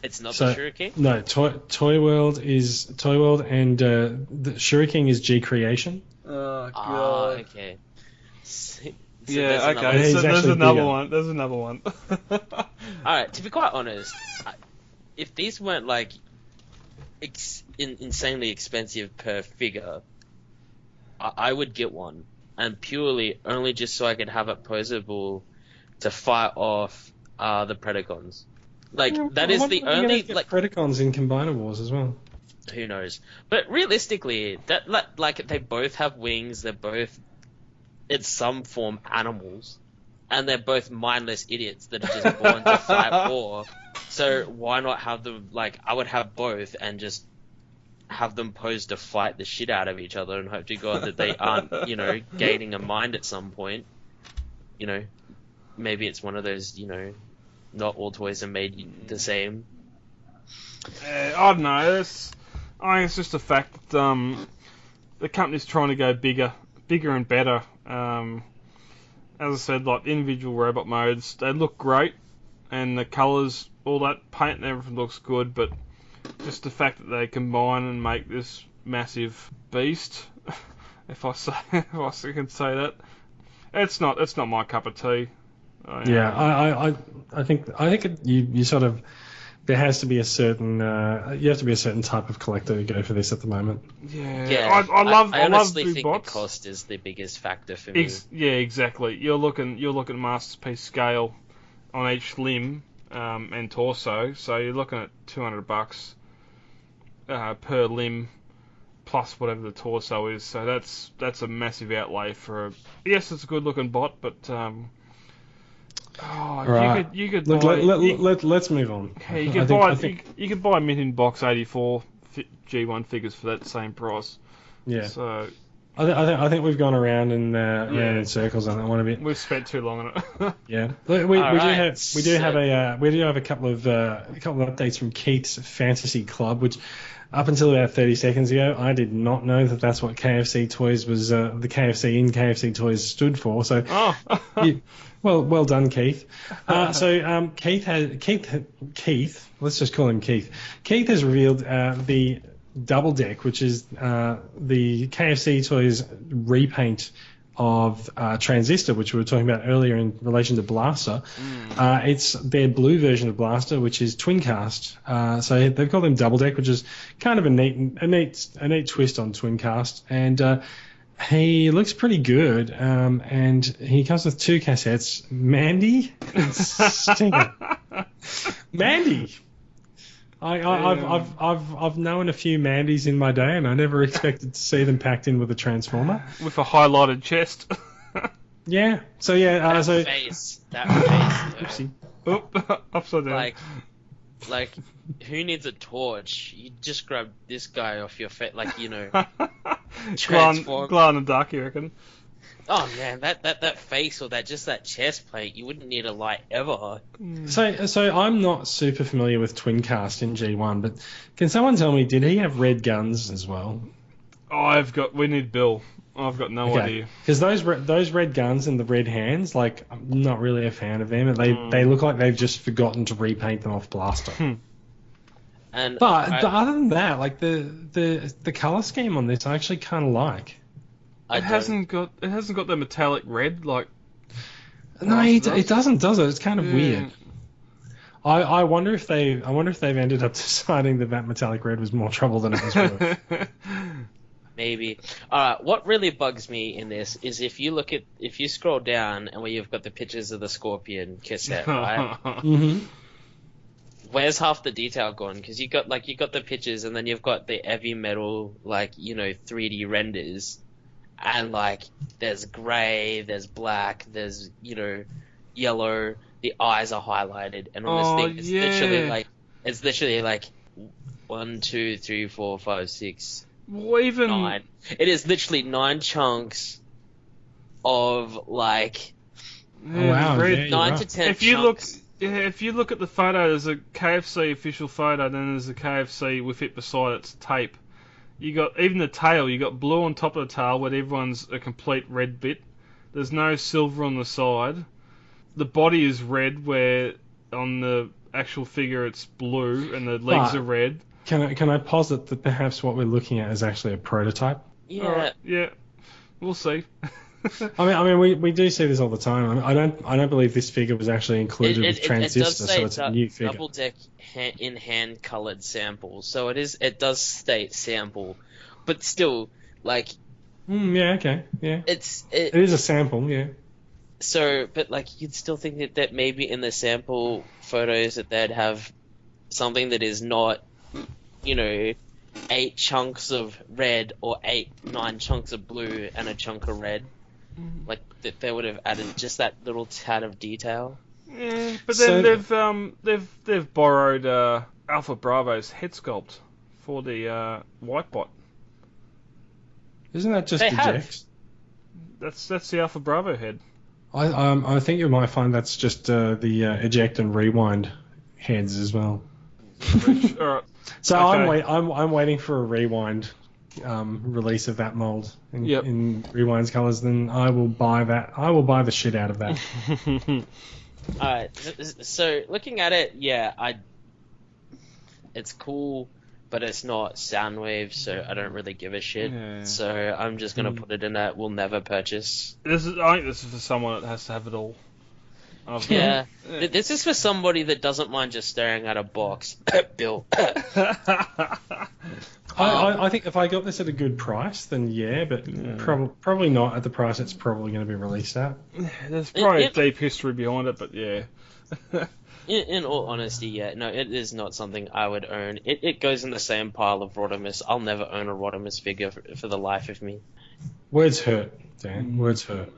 It's not the Shuriken? No, Toy World and the Shuriken is G Creation. Oh, God. Okay. So okay. So there's another one. There's another one. Alright, to be quite honest, if these weren't like insanely expensive per figure, I would get one, and purely only just so I could have it posable to fight off the Predacons. Like that is the only like Predacons in Combiner Wars as well. Who knows? But realistically, that like they both have wings. They're both in some form animals, and they're both mindless idiots that are just born to fight war. So why not have them? Like I would have both and just have them posed to fight the shit out of each other and hope to God that they aren't, gaining a mind at some point. Maybe it's one of those, not all toys are made the same. I don't know. I think it's just a fact that the company's trying to go bigger and better. As I said, like individual robot modes, they look great, and the colours, all that paint and everything looks good, but just the fact that they combine and make this massive beast, if I can say that, it's not my cup of tea. I think you sort of, there has to be a certain you have to be a certain type of collector to go for this at the moment. Yeah. I love honestly think Dinobots. the cost is the biggest factor for me. Yeah, exactly. You're looking masterpiece scale on each limb and torso, so you're looking at $200 per limb plus whatever the torso is. So that's a massive outlay for yes, it's a good looking bot, but Right. you could Look, buy. let's move on. Yeah, you could buy mint in box 84 G1 figures for that same price. Yeah. So I think we've gone around around in circles on that one a bit. we've spent too long on it. Yeah. We do have a couple of updates from Keith's Fantasy Club, which up until about 30 seconds ago, I did not know that that's what KFC Toys was. The KFC in KFC Toys stood for. So, well done, Keith. Keith. Let's just call him Keith. Keith has revealed the Double Deck, which is the KFC Toys repaint of Transistor, which we were talking about earlier in relation to Blaster. It's their blue version of Blaster, which is Twincast. So they've called him Double Deck, which is kind of a neat twist on Twincast. And he looks pretty good. And he comes with 2 cassettes, Mandy and Stinger. Mandy. I've known a few Mandys in my day, and I never expected to see them packed in with a Transformer with a highlighted chest. Yeah. So yeah. That face. Oopsie. Upside down. Like, who needs a torch? You just grab this guy off your face, transform. Glow in the dark, you reckon? Oh man, that face or that chest plate, you wouldn't need a light ever. So I'm not super familiar with Twincast in G1, but can someone tell me, did he have red guns as well? We need Bill. I've got no idea. Because those red guns and the red hands, I'm not really a fan of them. They look like they've just forgotten to repaint them off Blaster. But other than that, the color scheme on this, I actually kind of like. It hasn't got the metallic red like. No, it doesn't, does it? It's kind of weird. I wonder if they've ended up deciding that metallic red was more trouble than it was worth. Maybe. What really bugs me in this is if you scroll down and where you've got the pictures of the Scorpion cassette, right? Mm-hmm. Where's half the detail gone? Because you got the pictures and then you've got the heavy metal 3D renders. And there's grey, there's black, there's yellow. The eyes are highlighted, and on this thing, it's literally 1, 2, 3, 4, 5, 6, 9. It is literally 9 chunks of 9 to 10. If you look at the photo, there's a KFC official photo, then there's a KFC with it beside its tape. You got even the tail. You got blue on top of the tail, where everyone's a complete red bit. There's no silver on the side. The body is red, where on the actual figure it's blue, and the legs are red. Can I posit that perhaps what we're looking at is actually a prototype? Yeah. Right, yeah. We'll see. I mean, we do see this all the time. I don't believe this figure was actually included with Transistor, so it's a new figure. Double Deck in hand colored sample, so it does state sample, but still yeah, okay, yeah. It is a sample, yeah. So, but you'd still think that maybe in the sample photos that they'd have something that is not, 8 chunks of red or 9 chunks of blue and a chunk of red. That they would have added just that little tad of detail. Yeah, but then they've borrowed Alpha Bravo's head sculpt for the white bot. Isn't that just eject? That's the Alpha Bravo head. I think you might find that's just the eject and rewind heads as well. Alright. So okay. I'm waiting for a rewind release of that mold in Rewind's colors. Then I will buy that. I will buy the shit out of that. Alright, so looking at it, it's cool, but it's not Soundwave, so I don't really give a shit. Yeah. So I'm just gonna put it in a we'll never purchase. I think this is for someone that has to have it all. Yeah. This is for somebody that doesn't mind just staring at a box. Bill. I think if I got this at a good price, then yeah, but probably not at the price it's probably going to be released at. There's probably a deep history behind it, but yeah. In all honesty, yeah, no, it is not something I would own. It goes in the same pile of Rodimus. I'll never own a Rodimus figure for the life of me. Words hurt, Dan. Words hurt.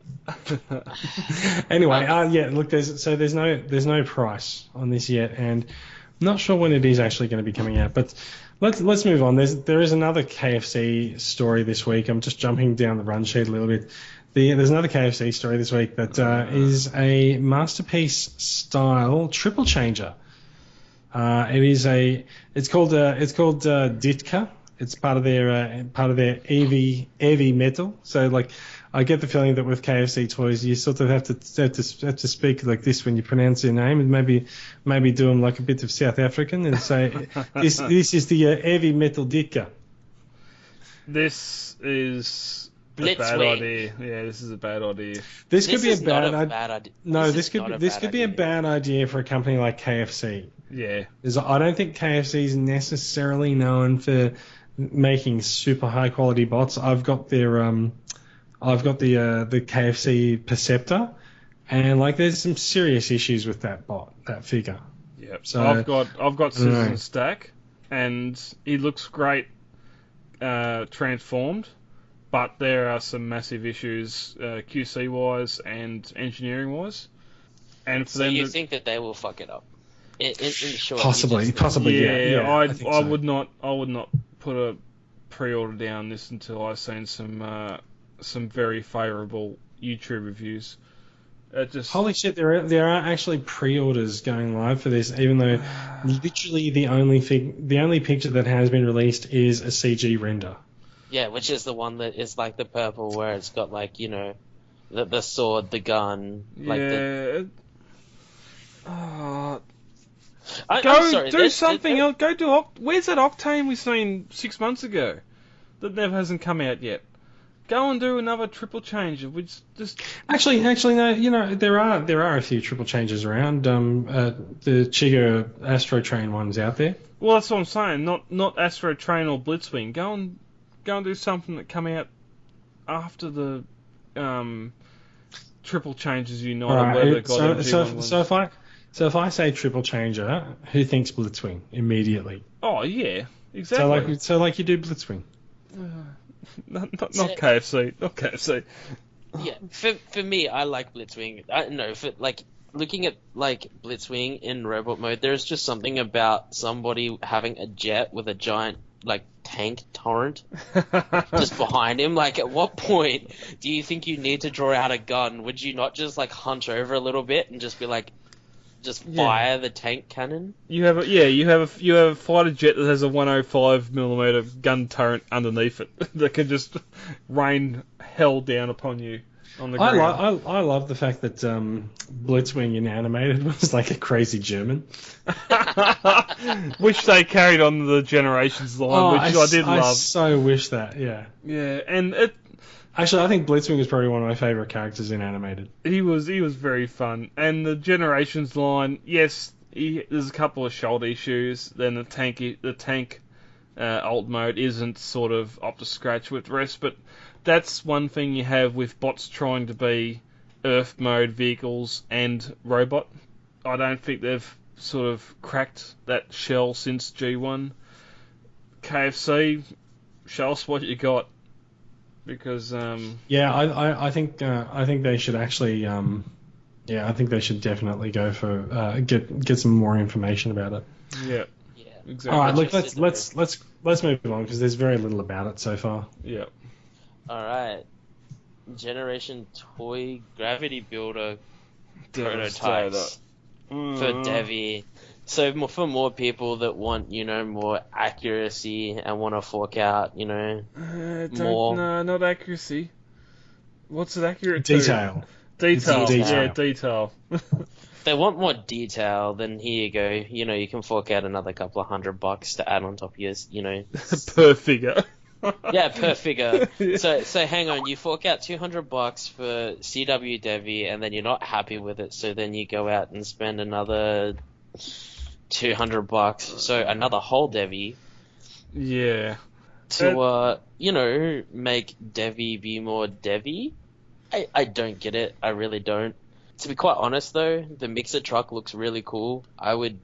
Anyway, yeah. Look, there's no price on this yet, and I'm not sure when it is actually going to be coming out. But let's move on. There is another KFC story this week. I'm just jumping down the run sheet a little bit. There's another KFC story this week that is a masterpiece style triple changer. It's called Ditka. It's part of their EV metal. So like, I get the feeling that with KFC toys, you sort of have to speak like this when you pronounce their name, and maybe do them like a bit of South African and say this is the EV metal Ditka. This is a bad idea. Yeah, this is a bad idea. This could be a bad idea. No, this could be a bad idea for a company like KFC. Yeah. I don't think KFC is necessarily known for making super high quality bots. I've got the KFC Perceptor, and like there's some serious issues with that figure. Yep. So I've got Citizen Stack, and he looks great transformed, but there are some massive issues QC wise and engineering wise. And for so them you think that they will fuck it up? In short, possibly, yeah. I would not put a pre-order down this until I've seen some very favourable YouTube reviews. Holy shit! There are actually pre-orders going live for this, even though literally the only picture that has been released is a CG render. Yeah, which is the one that is like the purple, where it's got like the sword, the gun, like the. I'm sorry, do something else. Go do where's that Octane we seen 6 months ago that never hasn't come out yet? Go and do another triple change. Which just actually no. There are a few triple changes around. The Chiga Astro Train one's out there. Well, that's what I'm saying. Not Astro Train or Blitzwing. Go and do something that come out after the triple changes United. Right, so if I say triple changer, who thinks Blitzwing immediately? Oh yeah, exactly. So like you do Blitzwing. Not KFC. Not KFC. Yeah, for me, I like Blitzwing. For like looking at like Blitzwing in robot mode, there's just something about somebody having a jet with a giant like tank turret just behind him. Like, at what point do you think you need to draw out a gun? Would you not just like hunch over a little bit and just be like, just fire the tank cannon? You have a fighter jet that has a 105mm gun turret underneath it that can just rain hell down upon you on the ground. I love the fact that Blitzwing in animated was like a crazy German, which they carried on the Generations line, which I did love. I so wish that, yeah. Yeah, and it. Actually, I think Blitzwing is probably one of my favourite characters in animated. He was very fun. And the Generations line, yes, there's a couple of shoulder issues. Then the tank alt mode isn't sort of up to scratch with the rest. But that's one thing you have with bots trying to be Earth mode vehicles and robot. I don't think they've sort of cracked that shell since G1. KFC, show us what you got. Because I think they should actually I think they should definitely go for get some more information about it. Yeah exactly. All right, look, let's move on because there's very little about it so far. Yeah. All right, Generation Toy Gravity Builder prototypes for Devi. So for more people that want, more accuracy and want to fork out, more. No, not accuracy. What's it accurate Detail. to? Detail. Yeah, detail. If they want more detail, then here you go. You can fork out another couple of $100 to add on top of your, per figure. Yeah, per figure. Yeah. So hang on, you fork out $200 for CW Devi, and then you're not happy with it, so then you go out and spend another $200, so another whole Devi Yeah. to make Devi be more Devi. I don't get it. I really don't. To be quite honest though, the mixer truck looks really cool. I would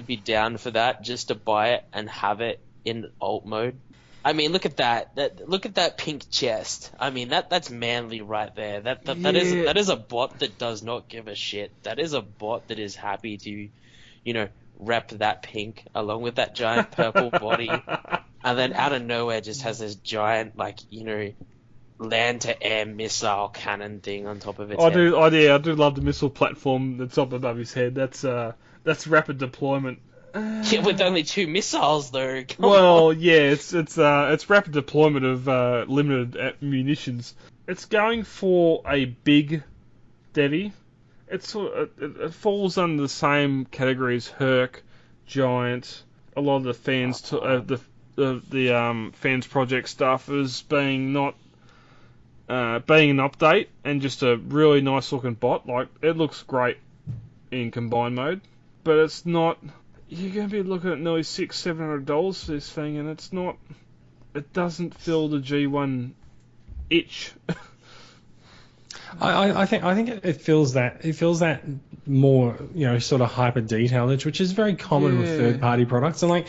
be down for that, just to buy it and have it in alt mode. I mean, look at that. Look at that pink chest. I mean, that's manly right there. That is a bot that does not give a shit. That is a bot that is happy to, rep that pink along with that giant purple body, and then out of nowhere just has this giant land to air missile cannon thing on top of its head. I do love the missile platform that's up above his head. That's rapid deployment. Yeah, with only 2 missiles though. Come Well, on. yeah, it's rapid deployment of limited munitions. It's going for a big Devi. It falls under the same category as Herc, Giant. A lot of the fans the fans project stuff as being not being an update and just a really nice looking bot. Like, it looks great in combined mode, but it's not. You're going to be looking at nearly $600-700 for this thing, and it's not. It doesn't fill the G1 itch. I think it feels that more sort of hyper detail itch, which is very common with third party products. And like,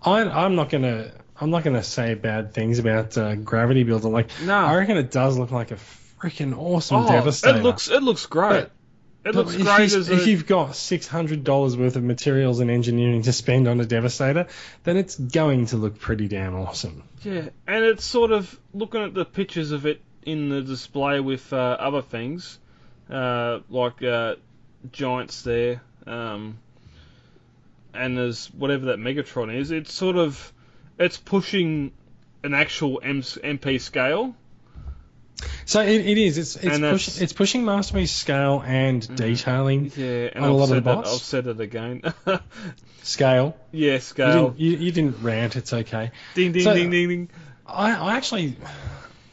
I'm not gonna say bad things about Gravity Builder. Like, No. I reckon it does look like a freaking awesome Devastator. It looks great. If you've got $600 worth of materials and engineering to spend on a Devastator, then it's going to look pretty damn awesome. Yeah, and it's sort of looking at the pictures of it in the display with other things, like Giants there, and there's whatever that Megatron is. It's pushing an actual MP scale. So it is. It's pushing Masterpiece scale and detailing. Yeah, and on a lot of the bots. I've said it again. Scale. Yeah, scale. You didn't rant. It's okay. Ding ding ding ding ding. I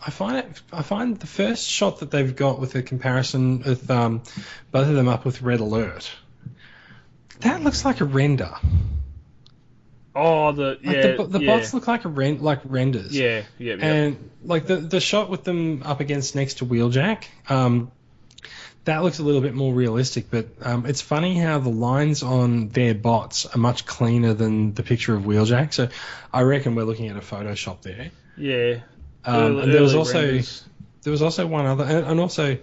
find the first shot that they've got with a comparison with both of them up with Red Alert, that looks like a render. Oh, the bots look like renders. Yeah. And like the shot with them up against next to Wheeljack, that looks a little bit more realistic. But it's funny how the lines on their bots are much cleaner than the picture of Wheeljack. So I reckon we're looking at a Photoshop there. Yeah. And there was also one other, and also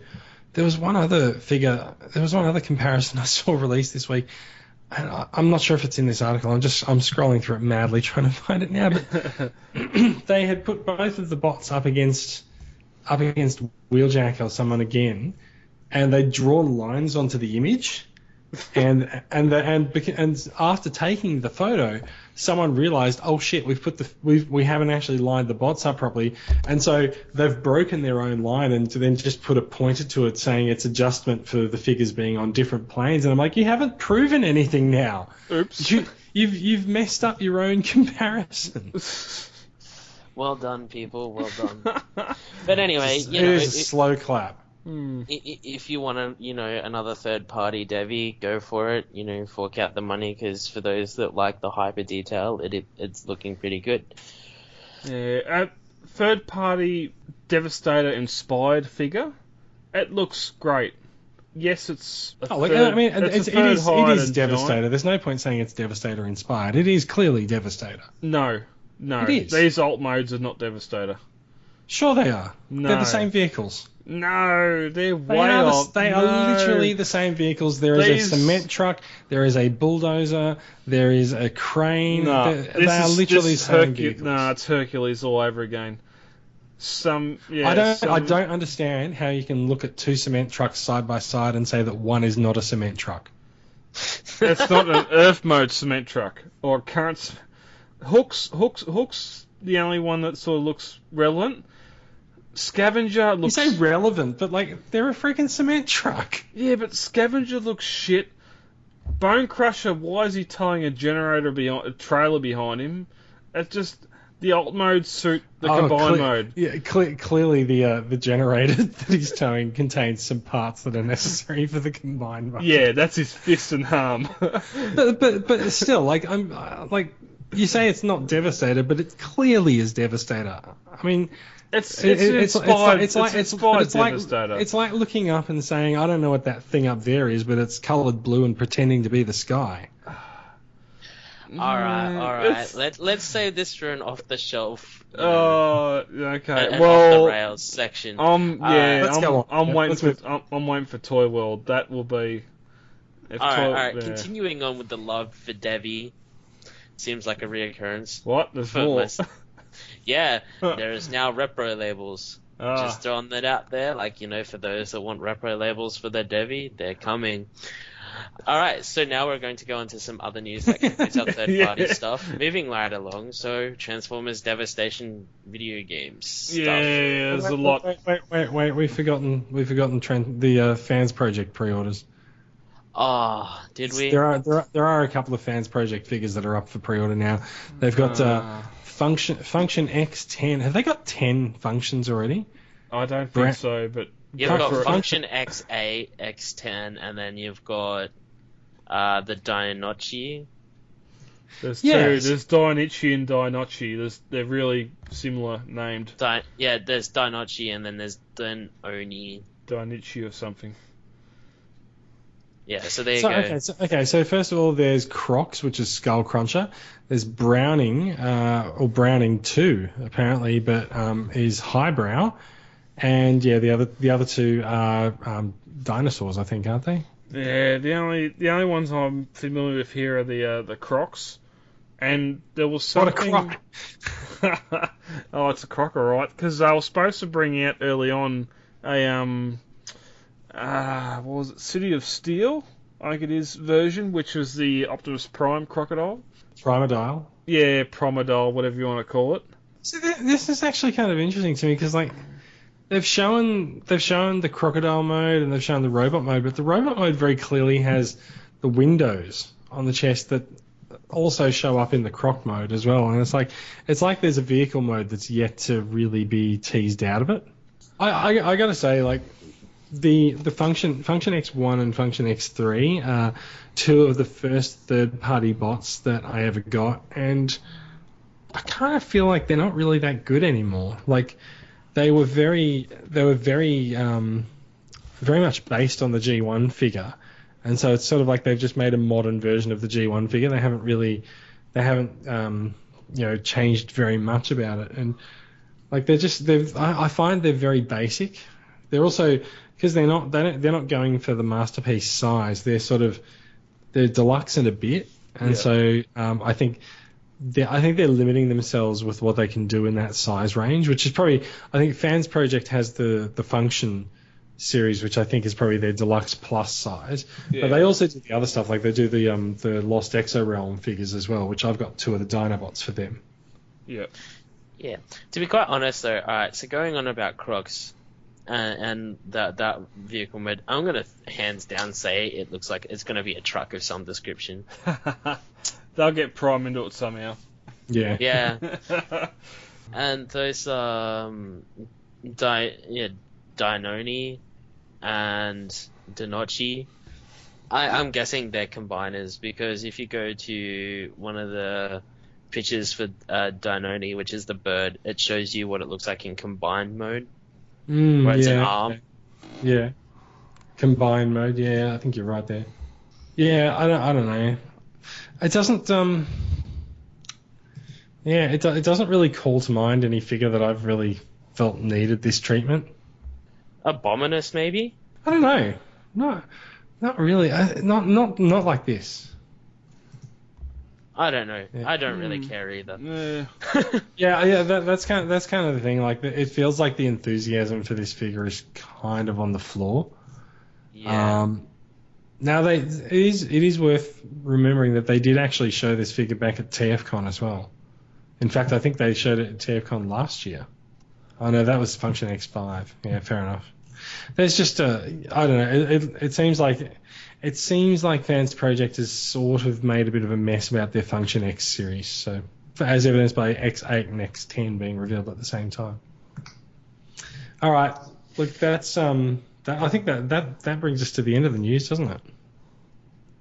there was one other figure. There was one other comparison I saw released this week. And I'm not sure if it's in this article. I'm scrolling through it madly trying to find it now. But they had put both of the bots up against Wheeljack or someone again, and they'd drawn lines onto the image. And after taking the photo, someone realised, oh shit, we haven't actually lined the bots up properly, and so they've broken their own line and then just put a pointer to it saying it's adjustment for the figures being on different planes. And I'm like, you haven't proven anything now. Oops. You've messed up your own comparison. Well done, people. Well done. But anyway, it is a slow clap. If you want another third-party Devi, go for it. Fork out the money, because for those that like the hyper detail, it's looking pretty good. Yeah, third-party Devastator-inspired figure. It looks great. Yes, it's. It is Devastator. There's no point saying it's Devastator-inspired. It is clearly Devastator. No. It is. These alt modes are not Devastator. Sure, they are. No. They're the same vehicles. No, they're way off. They are literally the same vehicles. There is a cement truck, there is a bulldozer, there is a crane. They are literally the same vehicles. No, it's Hercules all over again. I don't understand how you can look at two cement trucks side by side and say that one is not a cement truck. It's not an Earth mode cement truck or current. Hooks. The only one that sort of looks relevant. Scavenger looks... You say relevant, but like, they're a freaking cement truck. Yeah, but Scavenger looks shit. Bone Crusher, why is he towing a trailer behind him? It's just... the alt mode suit the combined mode. Yeah, clearly the generator that he's towing contains some parts that are necessary for the combined mode. Yeah, that's his fist and arm. but still, like you say it's not Devastator, but it clearly is Devastator. I mean, It's like looking up and saying, I don't know what that thing up there is, but it's coloured blue and pretending to be the sky. All right. Let's save this for an off-the-shelf. Okay. An Well, off-the-rails section. Let's go on. I'm waiting for Toy World. That will be. All right. Continuing on with the love for Devi, seems like a reoccurrence. What? There's more. Yeah, there is now repro labels. Ah. Just throwing that out there, for those that want repro labels for their Devi, they're coming. Alright, so now we're going to go into some other news that concludes our third-party stuff. Moving right along, so Transformers Devastation video games stuff. Yeah, there's a lot. Wait, we've forgotten the Fans Project pre-orders. Oh, did we? There are a couple of Fans Project figures that are up for pre-order now. They've got Function X10. Have they got 10 functions already? I don't think so, but you've got Function X8, X10, and then you've got the Dinochi. There's two. There's Dinichi and Dinochi. They're really similar named. There's Dinochi and then there's Dinoni. Dinichi or something. Yeah, so there you go. Okay, so first of all, there's Crocs, which is Skull Cruncher. There's Browning, or Browning 2, apparently, but is Highbrow. And yeah, the other two are dinosaurs, I think, aren't they? Yeah, the only ones I'm familiar with here are the Crocs. And there was something. What a croc! Oh, it's a croc, alright. Because they were supposed to bring out early on a what was it, City of Steel, I think it is, version, which was the Optimus Prime crocodile. Primodile. Yeah, Promodile, whatever you want to call it. So this is actually kind of interesting to me because they've shown the crocodile mode and they've shown the robot mode, but the robot mode very clearly has the windows on the chest that also show up in the croc mode as well, and it's like there's a vehicle mode that's yet to really be teased out of it. I gotta say, the Function X1 and Function X3 are two of the first third-party bots that I ever got, and I kind of feel like they're not really that good anymore. They were very much based on the G1 figure, and so it's sort of like they've just made a modern version of the G1 figure. They haven't changed very much about it, and I find they're very basic. They're also, because they're not going for the masterpiece size. They're deluxe and a bit, and so I think they're limiting themselves with what they can do in that size range, which is probably, I think Fans Project has the Function series, which I think is probably their deluxe plus size. Yeah. But they also do the other stuff, like they do the Lost Exo Realm figures as well, which I've got 2 of the Dinobots for them. Yeah. Yeah. To be quite honest though, alright, so going on about Crocs and that vehicle mode, I'm gonna hands down say it looks like it's gonna be a truck of some description. They'll get Prime into it somehow. Yeah. Yeah. And those Dinoni and Dinochi, I'm guessing they're combiners, because if you go to one of the pictures for Dinoni, which is the bird, it shows you what it looks like in combined mode, where it's an arm. Yeah. Combined mode, yeah, I think you're right there. Yeah, I don't know. It doesn't it doesn't really call to mind any figure that I've really felt needed this treatment. Abominus, maybe? I don't know. No, not really. Not like this. I don't know. Yeah. I don't really care either. Yeah. That's kind of the thing. Like, it feels like the enthusiasm for this figure is kind of on the floor. Yeah. Now it is worth remembering that they did actually show this figure back at TFCon as well. In fact, I think they showed it at TFCon last year. Oh no, that was Function X5. Yeah, fair enough. There's just I don't know. It seems like Fans Project has sort of made a bit of a mess about their Function X series. So as evidenced by X8 and X10 being revealed at the same time. All right, look, that's I think that brings us to the end of the news, doesn't it?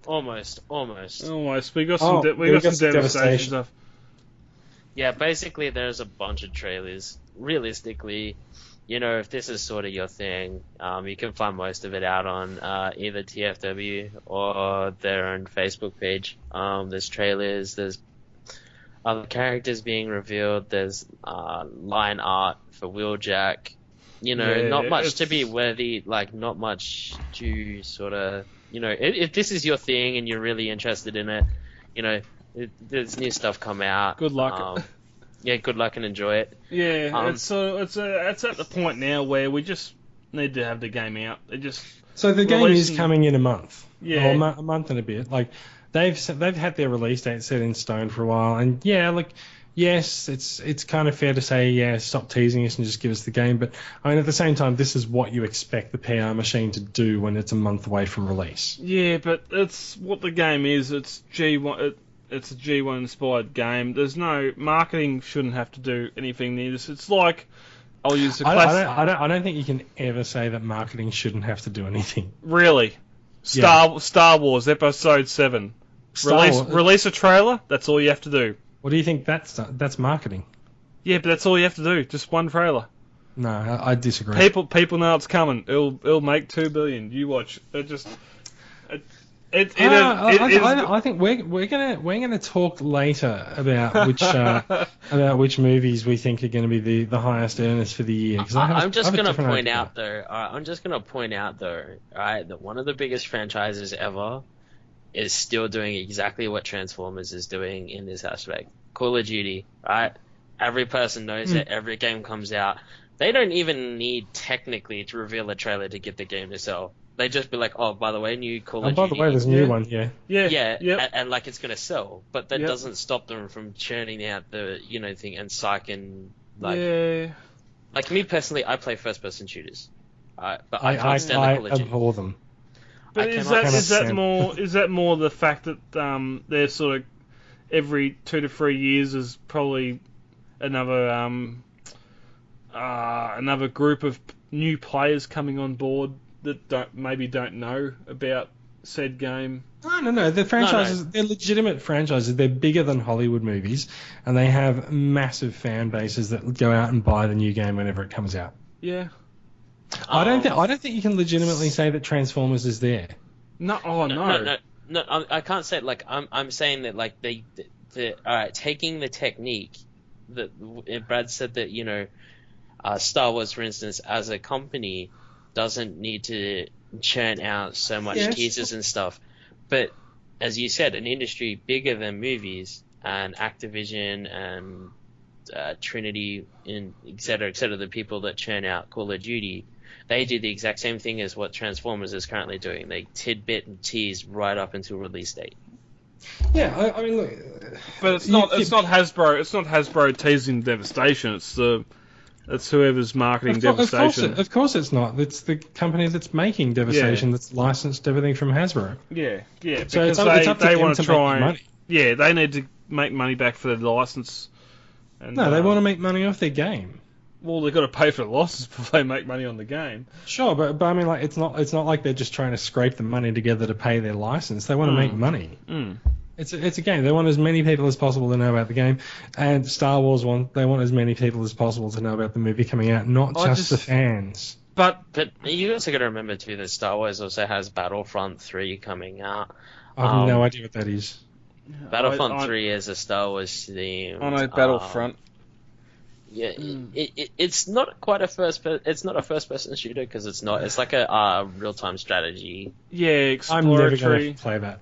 Almost. We got some devastation stuff. Yeah, basically there's a bunch of trailers. Realistically, if this is sort of your thing, you can find most of it out on either TFW or their own Facebook page. There's trailers, there's other characters being revealed, there's line art for Wheeljack. Not much to be worthy, not much to sort of, if this is your thing and you're really interested in it, there's new stuff come out. Good luck. Good luck and enjoy it. Yeah, it's at the point now where we just need to have the game out. So the game is coming in a month. Yeah. Or a month and a bit. They've had their release date set in stone for a while, and yes, it's kind of fair to say, stop teasing us and just give us the game. But I mean, at the same time, this is what you expect the PR machine to do when it's a month away from release. Yeah, but it's what the game is. It's G1. It's a G1 inspired game. There's no marketing. Shouldn't have to do anything near this. It's like I'll use the classic. I don't think you can ever say that marketing shouldn't have to do anything. Really, Star Wars Episode 7. Release a trailer. That's all you have to do. What do you think that's marketing? Yeah, but that's all you have to do. Just one trailer. No, I disagree. People know it's coming. It'll make $2 billion. You watch. I think we're gonna talk later about which movies we think are going to be the highest earners for the year. I'm just gonna point out though, right, that one of the biggest franchises ever is still doing exactly what Transformers is doing in this aspect. Call of Duty, right? Every person knows it. Every game comes out. They don't even need technically to reveal a trailer to get the game to sell. They just be like, oh, by the way, new Call of Duty. By the way, there's a new one, yeah. Yep. And it's going to sell. But that doesn't stop them from churning out the, thing and psyching, Like, me personally, I play first-person shooters. But I can't stand the Call of Duty. I abhor them. But is that more the fact that they're sort of every 2 to 3 years is probably another group of new players coming on board that don't know about said game? No. The franchises, they're legitimate franchises. They're bigger than Hollywood movies, and they have massive fan bases that go out and buy the new game whenever it comes out. Yeah. I don't think you can legitimately say that Transformers is there. No. I can't say it. I'm saying that taking the technique that Brad said that Star Wars, for instance, as a company doesn't need to churn out so much teasers and stuff, but as you said, an industry bigger than movies and Activision and Trinity and et cetera, the people that churn out Call of Duty, they do the exact same thing as what Transformers is currently doing. They tidbit and tease right up until release date. Yeah, I mean, look, but it's not Hasbro. It's not Hasbro teasing Devastation. It's whoever's marketing Devastation. Of course it's not. It's the company that's making Devastation that's licensed everything from Hasbro. Yeah. So because it's up to they them want to to try. make money. Yeah, they need to make money back for their license. And, no, they want to make money off their game. Well, they've got to pay for the losses before they make money on the game. Sure, but I mean, it's not like they're just trying to scrape the money together to pay their license. They want to make money. It's a game. They want as many people as possible to know about the game, and Star Wars they want as many people as possible to know about the movie coming out, not just the fans. But you also got to remember too that Star Wars also has Battlefront 3 coming out. I have no idea what that is. Battlefront 3 is a Star Wars theme. I know Battlefront. Yeah, it's not quite it's not a first-person shooter because it's not. It's like a real-time strategy. Yeah, exploratory. I'm never going to play that.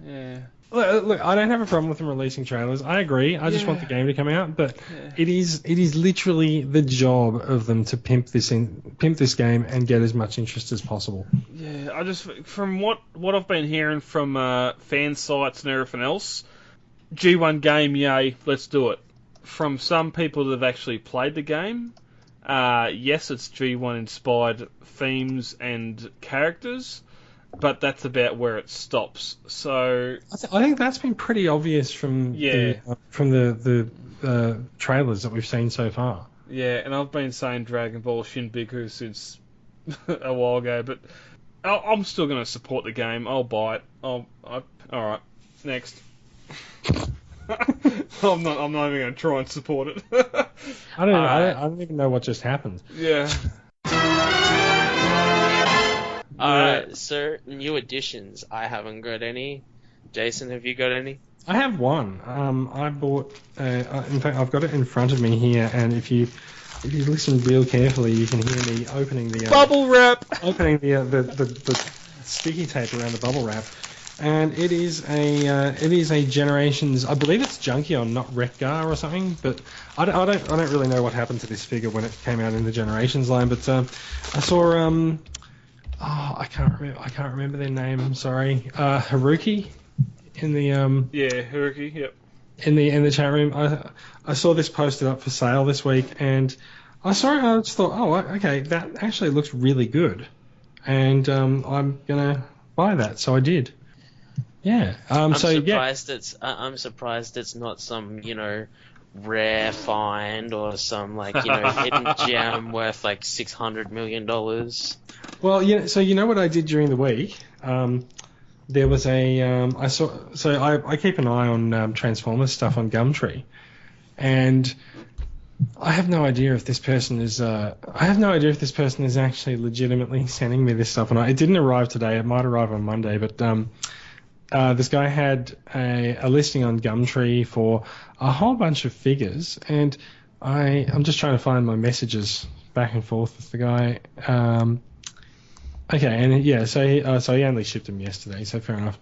Yeah. Look, I don't have a problem with them releasing trailers. I agree. I just want the game to come out, but it is literally the job of them to pimp this game and get as much interest as possible. Yeah, I just from what I've been hearing from fan sites and everything else, G1 game, yay, let's do it. From some people that have actually played the game, yes, it's G1 inspired themes and characters. but that's about where it stops. So I think that's been pretty obvious from the trailers that we've seen so far. Yeah, and I've been saying Dragon Ball Shin Biku since a while ago, but I'm still going to support the game. I'll buy it. All right, next. I'm not even going to try and support it. I don't even know what just happened. Yeah. Alright, so new additions. I haven't got any. Jason, have you got any? I have one. I bought. In fact, I've got it in front of me here, and if you listen real carefully, you can hear me opening the bubble wrap. Opening the sticky tape around the bubble wrap, and it is a Generations. I believe it's Junkion, not Retgar or something. But I don't really know what happened to this figure when it came out in the Generations line. But I saw I can't remember their name. I'm sorry. Haruki in the Haruki. Yep. In the chat room, I saw this posted up for sale this week, and I saw it and I just thought, oh, okay, that actually looks really good, and I'm gonna buy that. So I did. Yeah. I'm surprised it's not some rare find or some hidden gem worth like $600 million. Well, so you know what I did during the week? There was I keep an eye on Transformers stuff on Gumtree, and I have no idea if this person is actually legitimately sending me this stuff, and it didn't arrive today. It might arrive on Monday, but this guy had a listing on Gumtree for a whole bunch of figures, and I'm just trying to find my messages back and forth with the guy. Okay, and yeah, so he only shipped them yesterday, so fair enough.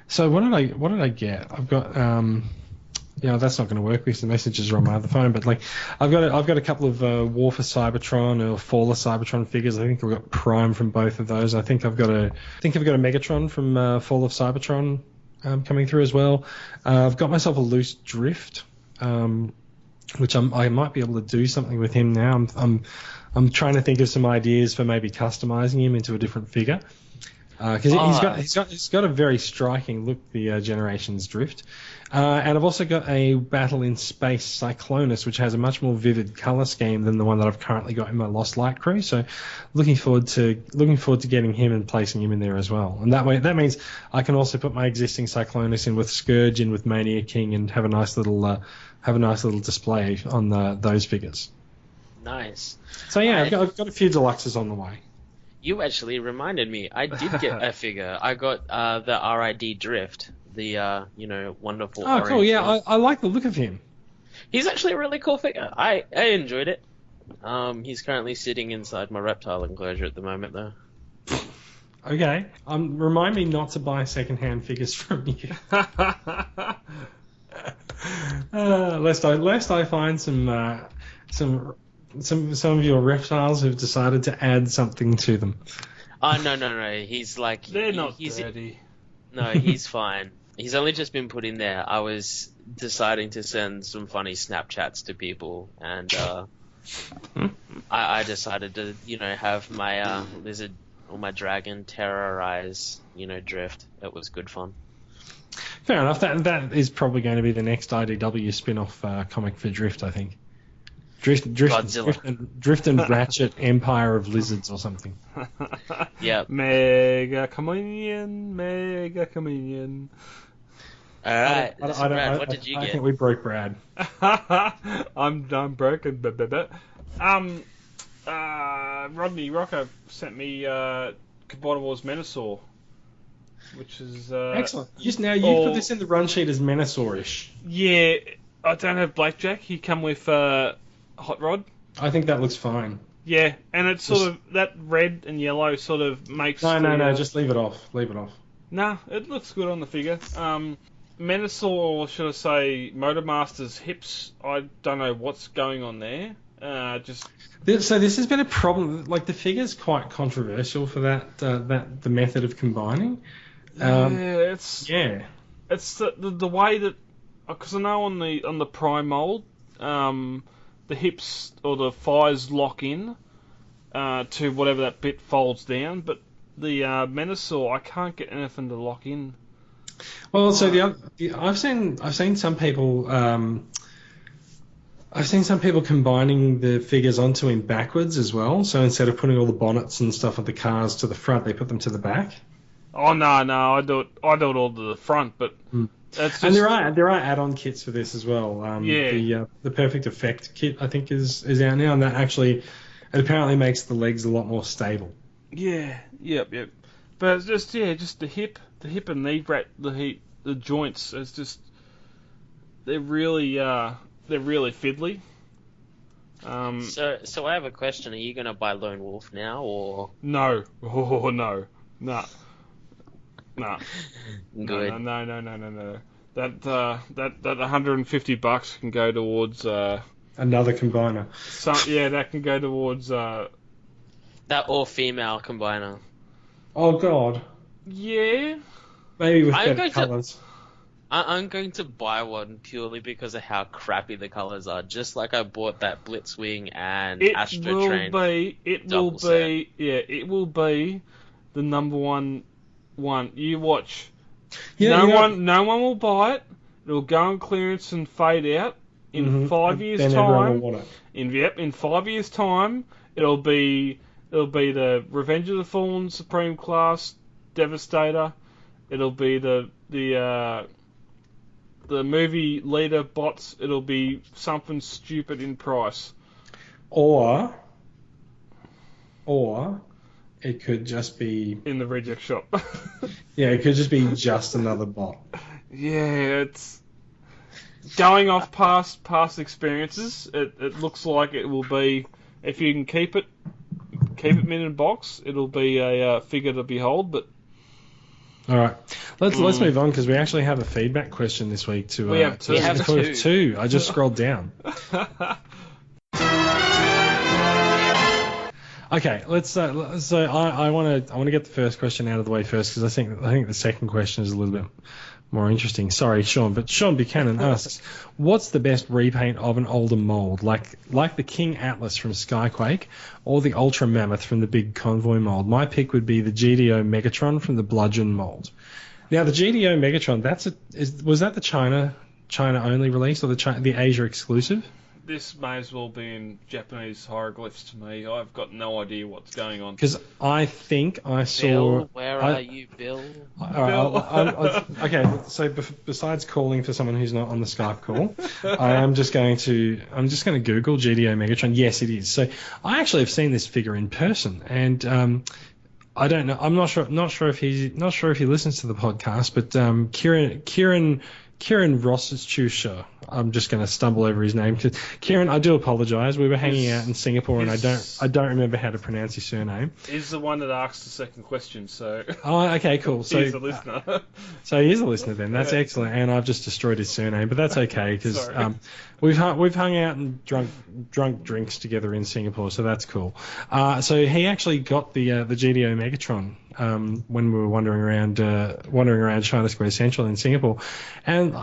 So what did I get? I've got that's not going to work because the messages are on my other phone. But I've got a couple of War for Cybertron or Fall of Cybertron figures. I think I've got Prime from both of those. I think I've got a Megatron from Fall of Cybertron coming through as well. I've got myself a loose Drift, which I might be able to do something with him now. I'm trying to think of some ideas for maybe customizing him into a different figure. Because he's got a very striking look, the Generations Drift. And I've also got a Battle in Space Cyclonus, which has a much more vivid color scheme than the one that I've currently got in my Lost Light crew. So looking forward to getting him and placing him in there as well. And that means I can also put my existing Cyclonus in with Scourge, in with Mania King, and have a nice little display on those figures. Nice. So yeah, I've got a few deluxes on the way. You actually reminded me. I did get a figure. I got the RID Drift, the wonderful. Oh, cool! Yeah, I like the look of him. He's actually a really cool figure. I enjoyed it. He's currently sitting inside my reptile enclosure at the moment, though. Okay. Remind me not to buy second-hand figures from you. Lest I find some of your reptiles who've decided to add something to them. Oh, no. He's like... They're not dirty. No, he's fine. He's only just been put in there. I was deciding to send some funny Snapchats to people, and I decided to, have my lizard or my dragon terrorize, Drift. It was good fun. Fair enough. That is probably going to be the next IDW spin-off comic for Drift, I think. Drift and Ratchet Empire of Lizards or something. Yeah. Mega Chameleon. Alright, Brad, what did you get? I think we broke Brad. I'm broken. Rodney Rocco sent me Cabana Wars Menasor, which is... Excellent. You put this in the run sheet as Menasor-ish. Yeah, I don't have Blackjack. He come with... Hot Rod. I think that looks fine. Yeah, and it's sort of that red and yellow sort of makes. No, just leave it off. Nah, it looks good on the figure. Menasor, or should I say, Motormaster's hips. I don't know what's going on there. So this has been a problem. Like the figure's quite controversial for the method of combining. It's the way that, because I know on the Prime mold. The hips or the thighs lock in to whatever that bit folds down, but Menasor, I can't get anything to lock in. Well, so I've seen some people combining the figures onto him backwards as well. So instead of putting all the bonnets and stuff of the cars to the front, they put them to the back. Oh no, I do it all to the front, but that's just... And there are add-on kits for this as well. The Perfect Effect kit I think is out now, and that actually it apparently makes the legs a lot more stable. Yeah, yep. But it's just the hip and knee the joints. It's just they're really fiddly. So I have a question. Are you going to buy Lone Wolf now, or no? Oh no, nah. Good. No. That $150 can go towards Another combiner. That can go towards that all-female combiner. Oh God. Yeah. Maybe with better colours. I'm going to buy one purely because of how crappy the colours are. Just like I bought that Blitzwing and Astro Train. It will be the number one. You watch. No one will buy it. It'll go on clearance and fade out in 5 years' then time. Everyone will want it. In 5 years' time, it'll be the Revenge of the Fallen Supreme Class Devastator. It'll be the movie leader bots. It'll be something stupid in price. Or it could just be in the reject shop. Yeah, it could just be just another bot. Yeah, it's going off past experiences. It looks like it will be, if you can keep it mint in box, it'll be a figure to behold. But all right, let's move on because we actually have a feedback question this week. We have two. We have two. I just scrolled down. Okay, let's. So I want to get the first question out of the way first because I think the second question is a little bit more interesting. Sorry, Sean, but Sean Buchanan asks, what's the best repaint of an older mold, like the King Atlas from Skyquake or the Ultra Mammoth from the Big Convoy mold? My pick would be the GDO Megatron from the Bludgeon mold. Now, the GDO Megatron, was that the China only release or the Asia exclusive? This may as well be in Japanese hieroglyphs to me. I've got no idea what's going on. Because I think I saw... Bill, where are you, Bill? Okay, so besides calling for someone who's not on the Skype call, I'm just going to Google GDO Megatron. Yes, it is. So I actually have seen this figure in person, and I don't know. I'm not sure if he listens to the podcast, but Kieran Rossachusha. I'm just going to stumble over his name. Kieran, I do apologise. We were hanging out in Singapore, and I don't remember how to pronounce his surname. He's the one that asked the second question, so. Oh, okay, cool. So he's a listener. So he is a listener then. That's excellent. And I've just destroyed his surname, but that's okay because we've hung out and drunk drinks together in Singapore, so that's cool. So he actually got the GDO Megatron when we were wandering around China Square Central in Singapore, and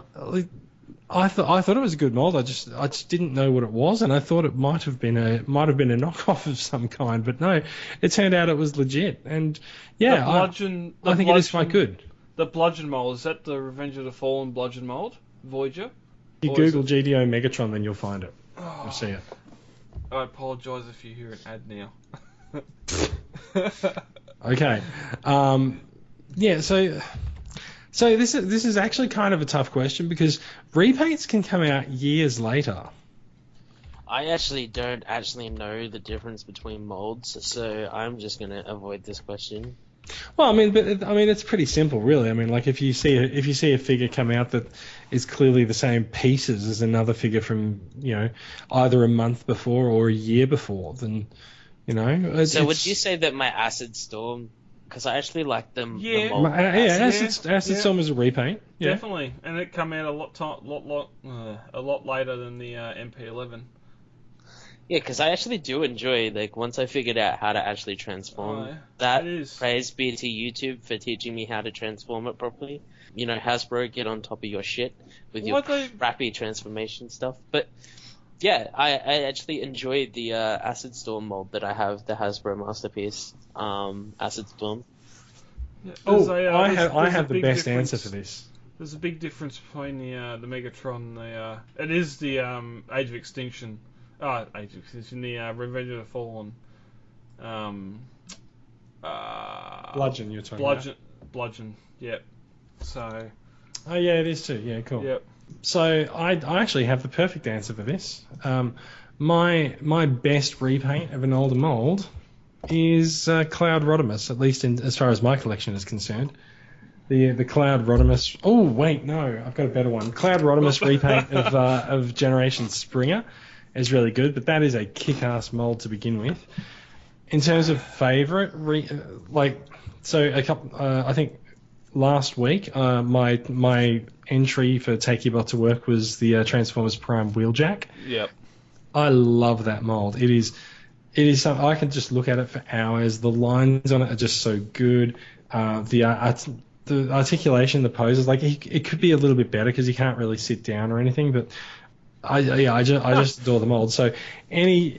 I thought it was a good mold. I just didn't know what it was, and I thought it might have been a knockoff of some kind, but no, it turned out it was legit. And yeah, I think it is quite good. The Bludgeon mold, is that the Revenge of the Fallen Bludgeon mold, Voyager? You Google GDO Megatron, then you'll find it. You'll see it. I apologise if you hear an ad now. Okay. Yeah. So this is actually kind of a tough question because repaints can come out years later. I actually don't know the difference between molds, so I'm just going to avoid this question. Well, it's pretty simple, really. I mean, like if you see a figure come out that is clearly the same pieces as another figure from either a month before or a year before, then So would you say that my Acid Storm? Because I actually like them. Yeah, Acid Storm is a repaint. Yeah. Definitely, and it come out a lot later than the MP11. Yeah, because I actually do enjoy, once I figured out how to actually transform that, praise be to YouTube for teaching me how to transform it properly. Hasbro, get on top of your shit with your crappy transformation stuff. But, yeah, I actually enjoyed the Acid Storm mold that I have, the Hasbro Masterpiece Acid Storm. Yeah, I have the best answer for this. There's a big difference between the Megatron and the. It is the Age of Extinction. Age of Extinction. The Revenge of the Fallen. Bludgeon, you're talking about. Bludgeon. Yep. So. Oh yeah, it is too. Yeah, cool. Yep. So I actually have the perfect answer for this. My best repaint of an older mold is Cloud Rodimus, at least as far as my collection is concerned. The Cloud Rodimus. Oh wait, no, I've got a better one. Cloud Rodimus repaint of Generation Springer is really good, but that is a kick-ass mold to begin with. In terms of favourite, I think last week my entry for Take Your Bot to Work was the Transformers Prime Wheeljack. Yep. I love that mold. It is something I can just look at it for hours. The lines on it are just so good. The articulation, the poses, like it could be a little bit better because you can't really sit down or anything. But I just adore the mold. So any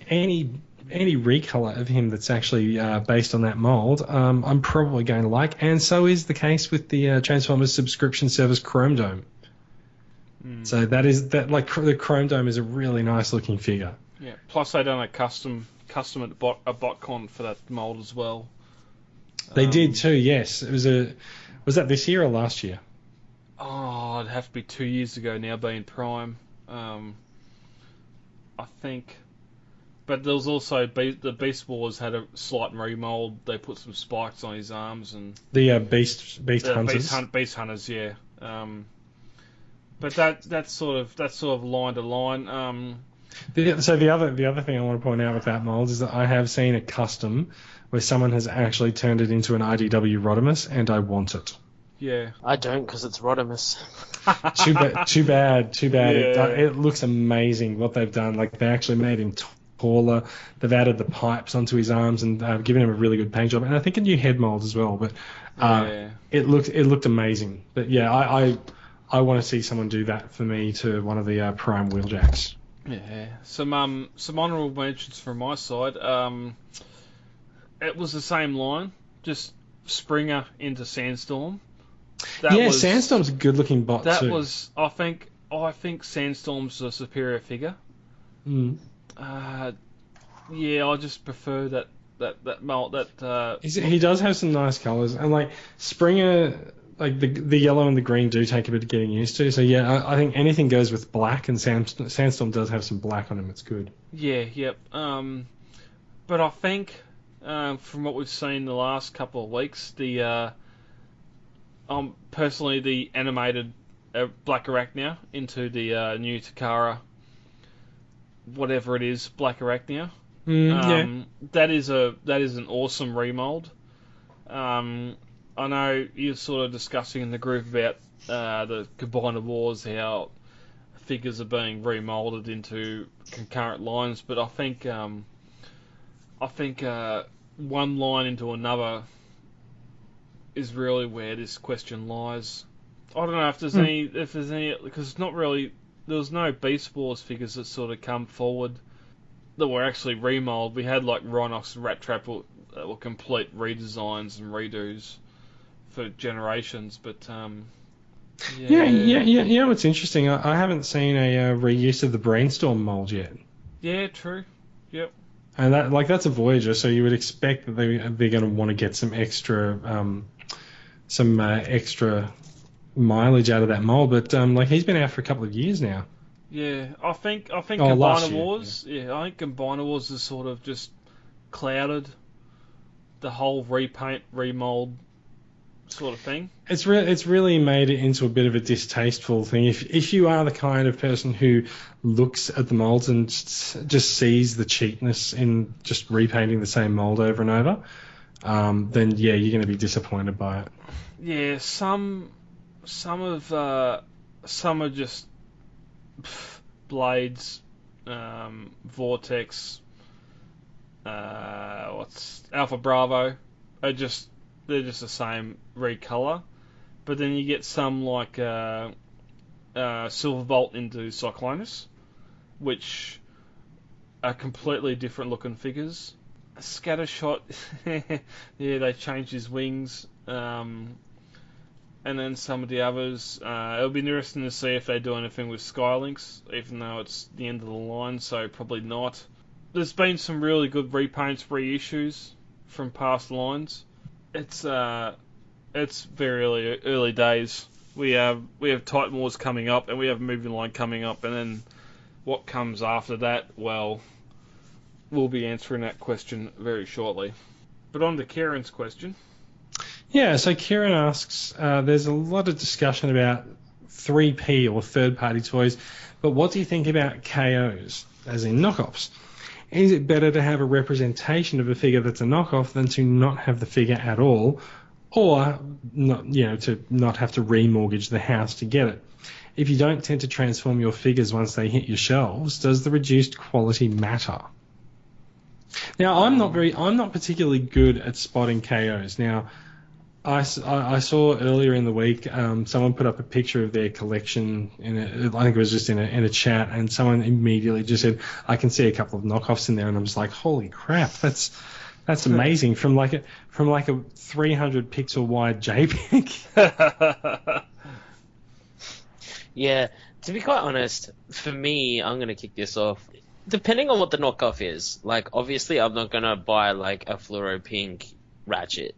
recolor of him that's actually based on that mold, I'm probably going to like. And so is the case with the Transformers subscription service Chrome Dome. So the Chrome Dome is a really nice looking figure. Yeah. Plus they done a custom at BotCon for that mold as well. They did too. Yes. Was that this year or last year? Oh, it'd have to be 2 years ago now, being Prime. I think. But there was also the Beast Wars had a slight remold. They put some spikes on his arms and the Beast Hunters. Beast Hunters, yeah. But that's sort of line to line. So the other thing I want to point out with that mold is that I have seen a custom where someone has actually turned it into an IDW Rodimus, and I want it. Yeah. I don't, because it's Rodimus. Too bad. Yeah. It looks amazing what they've done. Like they actually made him taller. They've added the pipes onto his arms and given him a really good paint job, and I think a new head mold as well. But it looked amazing. But yeah, I want to see someone do that for me to one of the Prime Wheeljacks. Yeah. Some honourable mentions from my side. It was the same line, just Springer into Sandstorm. Sandstorm's a good looking bot too. I think Sandstorm's a superior figure. Mm. I just prefer that mold. He does have some nice colours, and like Springer, like the yellow and the green do take a bit of getting used to. So yeah, I think anything goes with black, and Sandstorm does have some black on him. It's good. Yeah, yep. But I think from what we've seen the last couple of weeks, personally the animated Black Arachnia into the new Takara, whatever it is, Black Arachnia. That is an awesome remold. I know you're sort of discussing in the group about the Combiner Wars, how figures are being remolded into concurrent lines, but I think one line into another is really where this question lies. I don't know if there's any, because it's not really, there's no Beast Wars figures that sort of come forward that were actually remold. We had like Rhinox and Rat Trap that were complete redesigns and redos for generations, but yeah. You know what's interesting? I haven't seen a reuse of the Brainstorm mold yet. Yeah, true. Yep. And that's a Voyager, so you would expect that they're going to want to get some extra mileage out of that mold. But he's been out for a couple of years now. Yeah, I think Combiner Wars. Yeah. I think Combiner Wars has sort of just clouded the whole repaint, remold sort of thing. It's really made it into a bit of a distasteful thing. If you are the kind of person who looks at the molds and just sees the cheapness in just repainting the same mold over and over, then yeah, you're going to be disappointed by it. Yeah, some are just Blades, Vortex, what's Alpha Bravo, they're just the same recolor, but then you get some like Silverbolt into Cyclonus, which are completely different looking figures. Scattershot, yeah, they changed his wings. And then some of the others. It'll be interesting to see if they do anything with Skylinks, even though it's the end of the line, so probably not. There's been some really good repaints, reissues from past lines. It's very early days. We have Titan Wars coming up, and we have Moving Line coming up, and then what comes after that, well, we'll be answering that question very shortly. But on to Kieran's question. Yeah, so Kieran asks, there's a lot of discussion about 3P or third-party toys, but what do you think about KOs, as in knockoffs? Is it better to have a representation of a figure that's a knockoff than to not have the figure at all, or not, to not have to remortgage the house to get it? If you don't tend to transform your figures once they hit your shelves, does the reduced quality matter? Now, I'm not particularly good at spotting KOs. Now, I saw earlier in the week someone put up a picture of their collection I think it was just in a chat, and someone immediately just said, I can see a couple of knockoffs in there, and I was like, holy crap, that's amazing, from like a 300 pixel wide JPEG. Yeah, to be quite honest, for me, I'm gonna kick this off. Depending on what the knockoff is, like obviously I'm not gonna buy like a fluoro pink Ratchet.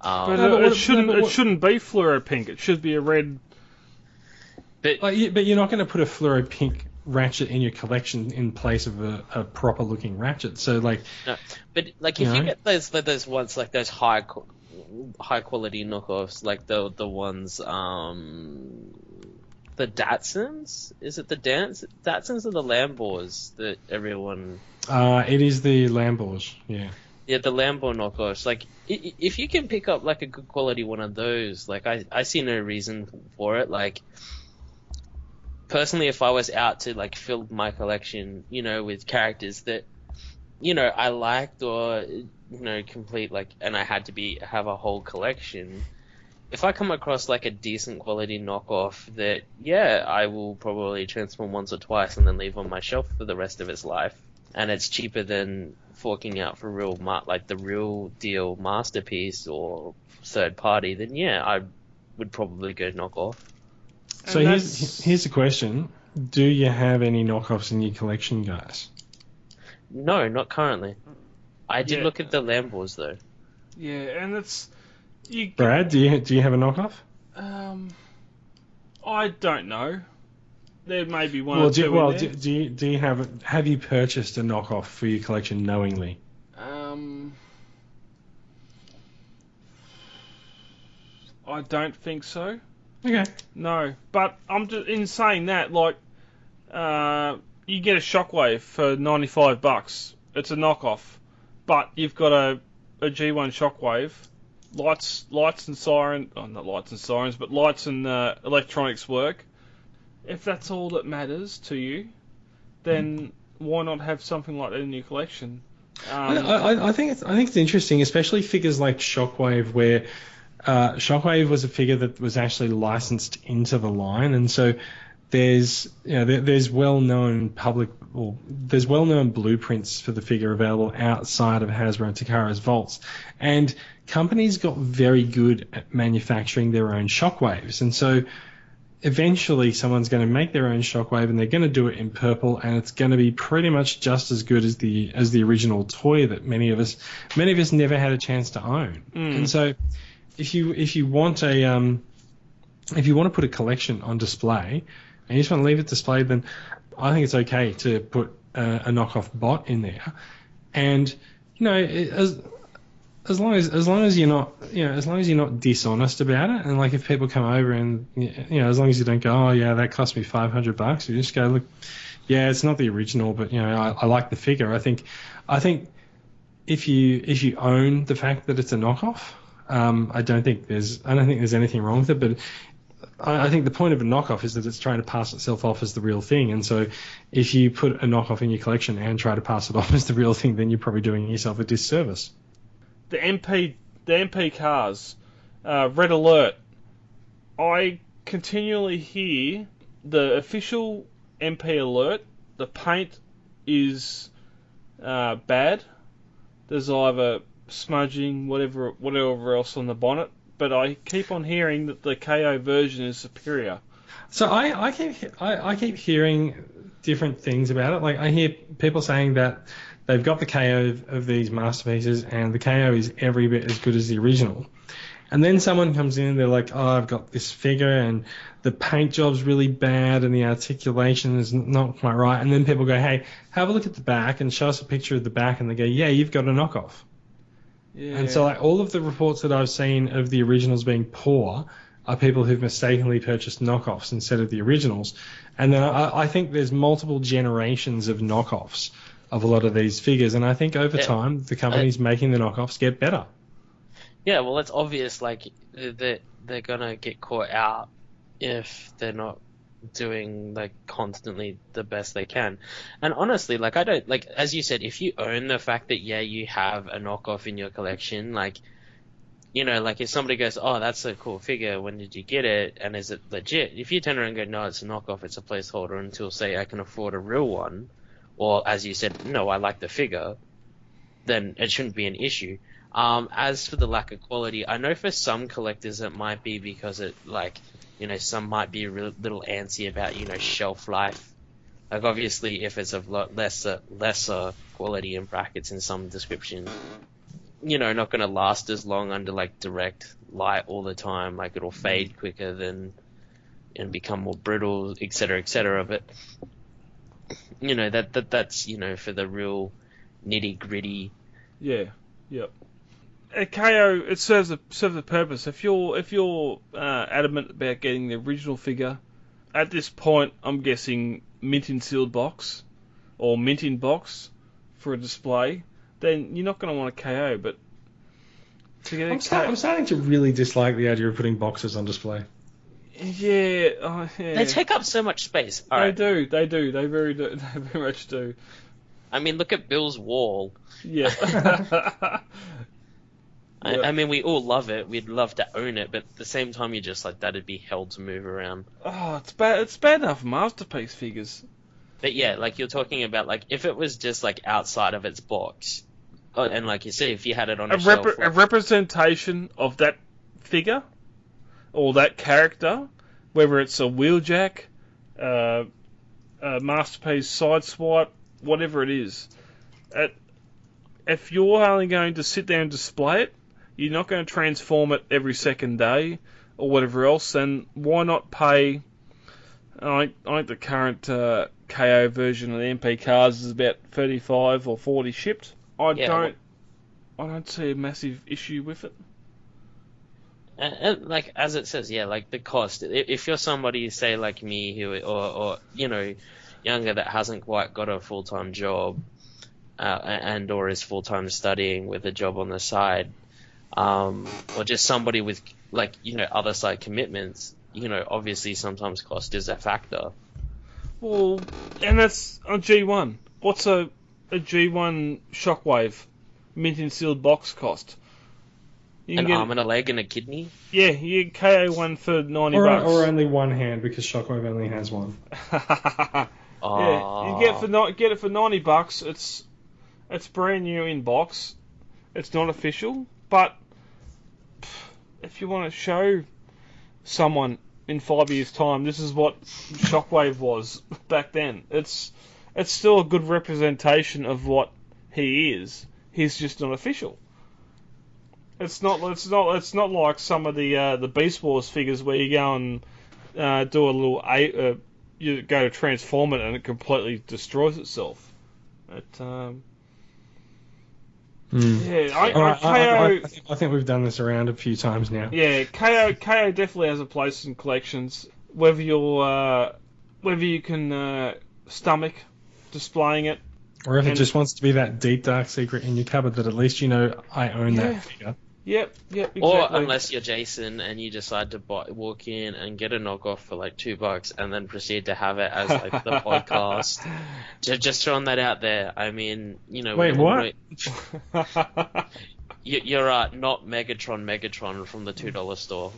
But it shouldn't be fluoro pink. It should be a red. But you're not going to put a fluoro pink Ratchet in your collection in place of a proper looking Ratchet. So like, no, but like if you get those ones like those high quality knockoffs, like the ones the Datsuns. Is it the Datsuns or the Lambors that everyone? It is the Lambors. Yeah. Yeah, the Lambo knockoffs. Like, if you can pick up like a good quality one of those, like I see no reason for it. Like, personally, if I was out to like fill my collection, with characters that, I liked or complete like, and I had to have a whole collection. If I come across like a decent quality knockoff that, I will probably transform once or twice and then leave on my shelf for the rest of its life, and it's cheaper than forking out for the real deal masterpiece or third party, then I would probably go knockoff. So here's the question: do you have any knockoffs in your collection, guys? No, not currently. I did look at the Lambos though. Yeah, and it's Brad, do you have a knockoff? I don't know. There may be one or two. Well, do you have you purchased a knockoff for your collection knowingly? I don't think so. Okay. No, but I'm just in saying that, like, you get a Shockwave for $95. It's a knockoff, but you've got a G1 Shockwave, lights and siren. Oh, not lights and sirens, but lights and electronics work. If that's all that matters to you, then why not have something like that in your collection? I think it's interesting, especially figures like Shockwave, where Shockwave was a figure that was actually licensed into the line, and so there's well-known blueprints for the figure available outside of Hasbro and Takara's vaults, and companies got very good at manufacturing their own Shockwaves, and so eventually someone's going to make their own Shockwave, and they're going to do it in purple, and it's going to be pretty much just as good as the original toy that many of us never had a chance to own. And so if you want to put a collection on display and you just want to leave it displayed, then I think it's okay to put a knockoff bot in there, and as long as you're not dishonest about it, and like if people come over and as long as you don't go, oh yeah, that cost me $500, you just go, look, yeah, it's not the original, but I like the figure. I think if you own the fact that it's a knockoff, I don't think there's anything wrong with it, but I think the point of a knockoff is that it's trying to pass itself off as the real thing, and so if you put a knockoff in your collection and try to pass it off as the real thing, then you're probably doing yourself a disservice. The MP cars, Red Alert. I continually hear the official MP Alert. The paint is bad. there's either smudging, whatever else on the bonnet. But I keep on hearing that the KO version is superior. So I keep hearing different things about it. Like I hear people saying that they've got the KO of these masterpieces and the KO is every bit as good as the original. And then someone comes in and they're like, oh, I've got this figure and the paint job's really bad and the articulation is not quite right. And then people go, hey, have a look at the back and show us a picture of the back. And they go, yeah, you've got a knockoff. Yeah. And so like all of the reports that I've seen of the originals being poor are people who've mistakenly purchased knockoffs instead of the originals. And then I think there's multiple generations of knockoffs of a lot of these figures. And I think over time, the companies making the knockoffs get better. Yeah, well, it's obvious, like, they're gonna get caught out if they're not doing, like, constantly the best they can. And honestly, like, I don't, like, as you said, if you own the fact that, yeah, you have a knockoff in your collection, like, you know, like, if somebody goes, oh, that's a cool figure, when did you get it, and is it legit? If you turn around and go, no, it's a knockoff, it's a placeholder, until, say, I can afford a real one, or, as you said, no, I like the figure, then it shouldn't be an issue. As for the lack of quality, I know for some collectors it might be because it, like, you know, some might be a little antsy about, you know, shelf life. Like, obviously, if it's of lesser quality in brackets in some description, you know, not going to last as long under, like, direct light all the time. Like, it'll fade quicker and become more brittle, etc., But, you know, that's, you know, for the real nitty-gritty. Yeah, yep. A KO, it serves a purpose. If you're adamant about getting the original figure, at this point, I'm guessing mint in sealed box or mint in box for a display, then you're not going to want a KO. But to get I'm starting to really dislike the idea of putting boxes on display. Yeah. They take up so much space. They do. They very much do. I mean, look at Bill's wall. Yeah. I mean, we all love it. We'd love to own it, but at the same time, you're just like, that'd be hell to move around. Oh, it's bad. It's bad enough masterpiece figures. But yeah, like you're talking about, like if it was just like outside of its box, and like you said, if you had it on a shelf, a representation of that figure or that character, whether it's a wheeljack, a masterpiece sideswipe, whatever it is, if you're only going to sit there and display it, you're not going to transform it every second day or whatever else, then why not pay? I think the current KO version of the MP cards is about 35 or 40 shipped. I don't see a massive issue with it. And like as it says, yeah, like the cost. If you're somebody, say like me, who or you know, younger that hasn't quite got a full-time job, and or is full-time studying with a job on the side, or just somebody with like, you know, other side commitments, you know, obviously sometimes cost is a factor. Well, and that's a G1. What's a G1 Shockwave mint in sealed box cost? An arm and a leg and a kidney? Yeah, you get KO one for $90. Or only one hand, because Shockwave only has one. Yeah, you get it for $90. It's brand new in box. It's not official, but if you want to show someone in 5 years' time, this is what Shockwave was back then. It's still a good representation of what he is. He's just not official. It's not like some of the Beast Wars figures where you go and do a little you go to transform it and it completely destroys itself. Yeah, I think we've done this around a few times now. Yeah, KO definitely has a place in collections. Whether you can stomach displaying it, or if it just wants to be that deep dark secret in your cupboard that at least you know I own that figure. Yep, exactly. Or unless you're Jason and you decide to walk in and get a knockoff for like $2 and then proceed to have it as like the podcast. Just throwing that out there. I mean, you know. Wait, what? You're not Megatron from the $2 store.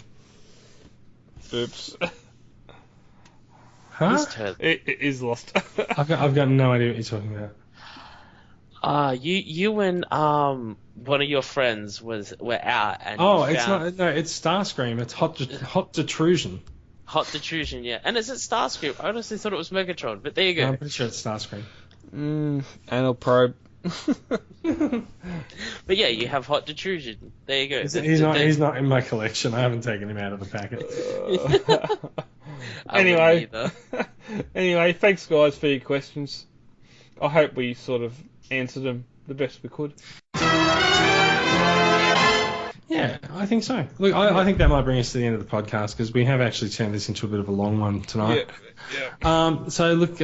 Oops. Huh? It is lost. I've got no idea what you're talking about. You and one of your friends were out and Oh, you it's found not. No, it's Starscream. It's hot detrusion. hot detrusion, yeah. And is it Starscream? I honestly thought it was Megatron, but there you go. No, I'm pretty sure it's Starscream. Anal probe. But yeah, you have hot detrusion. There you go. He's not in my collection. I haven't taken him out of the packet. Anyway, anyway, thanks guys for your questions. I hope we sort of answered them the best we could. Yeah, I think so. Look, I think that might bring us to the end of the podcast because we have actually turned this into a bit of a long one tonight. Yeah. So look,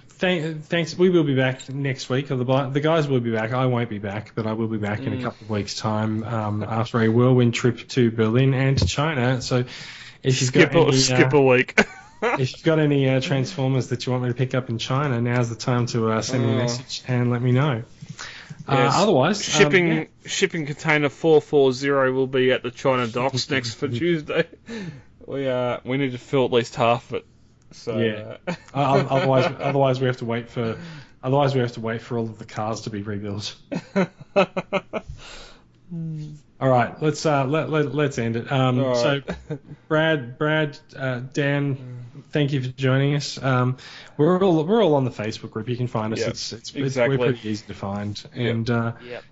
thanks. We will be back next week. Or the guys will be back. I won't be back, but I will be back in a couple of weeks' time after a whirlwind trip to Berlin and to China. So if you've got skip a week. if you've got any Transformers that you want me to pick up in China, now's the time to send me a message and let me know. Yes. Otherwise, shipping container 440 will be at the China docks next for Tuesday. We need to fill at least half of it. So yeah. Otherwise we have to wait for all of the cars to be rebuilt. All right, let's end it. Right. So, Brad, Dan, thank you for joining us. We're all on the Facebook group. You can find us. Yep. Exactly. We're pretty easy to find. And Yep.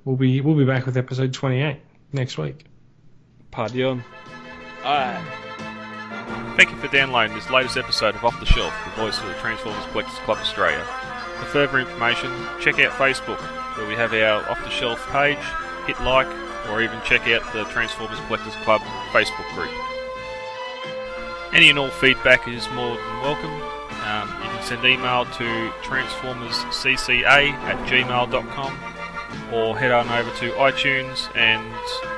we'll be back with episode 28 next week. Party on. All right. Thank you for downloading this latest episode of Off the Shelf, the voice of the Transformers Collectors Club Australia. For further information, check out Facebook, where we have our Off the Shelf page. Hit like, or even check out the Transformers Collectors Club Facebook group. Any and all feedback is more than welcome. You can send email to transformerscca@gmail.com or head on over to iTunes and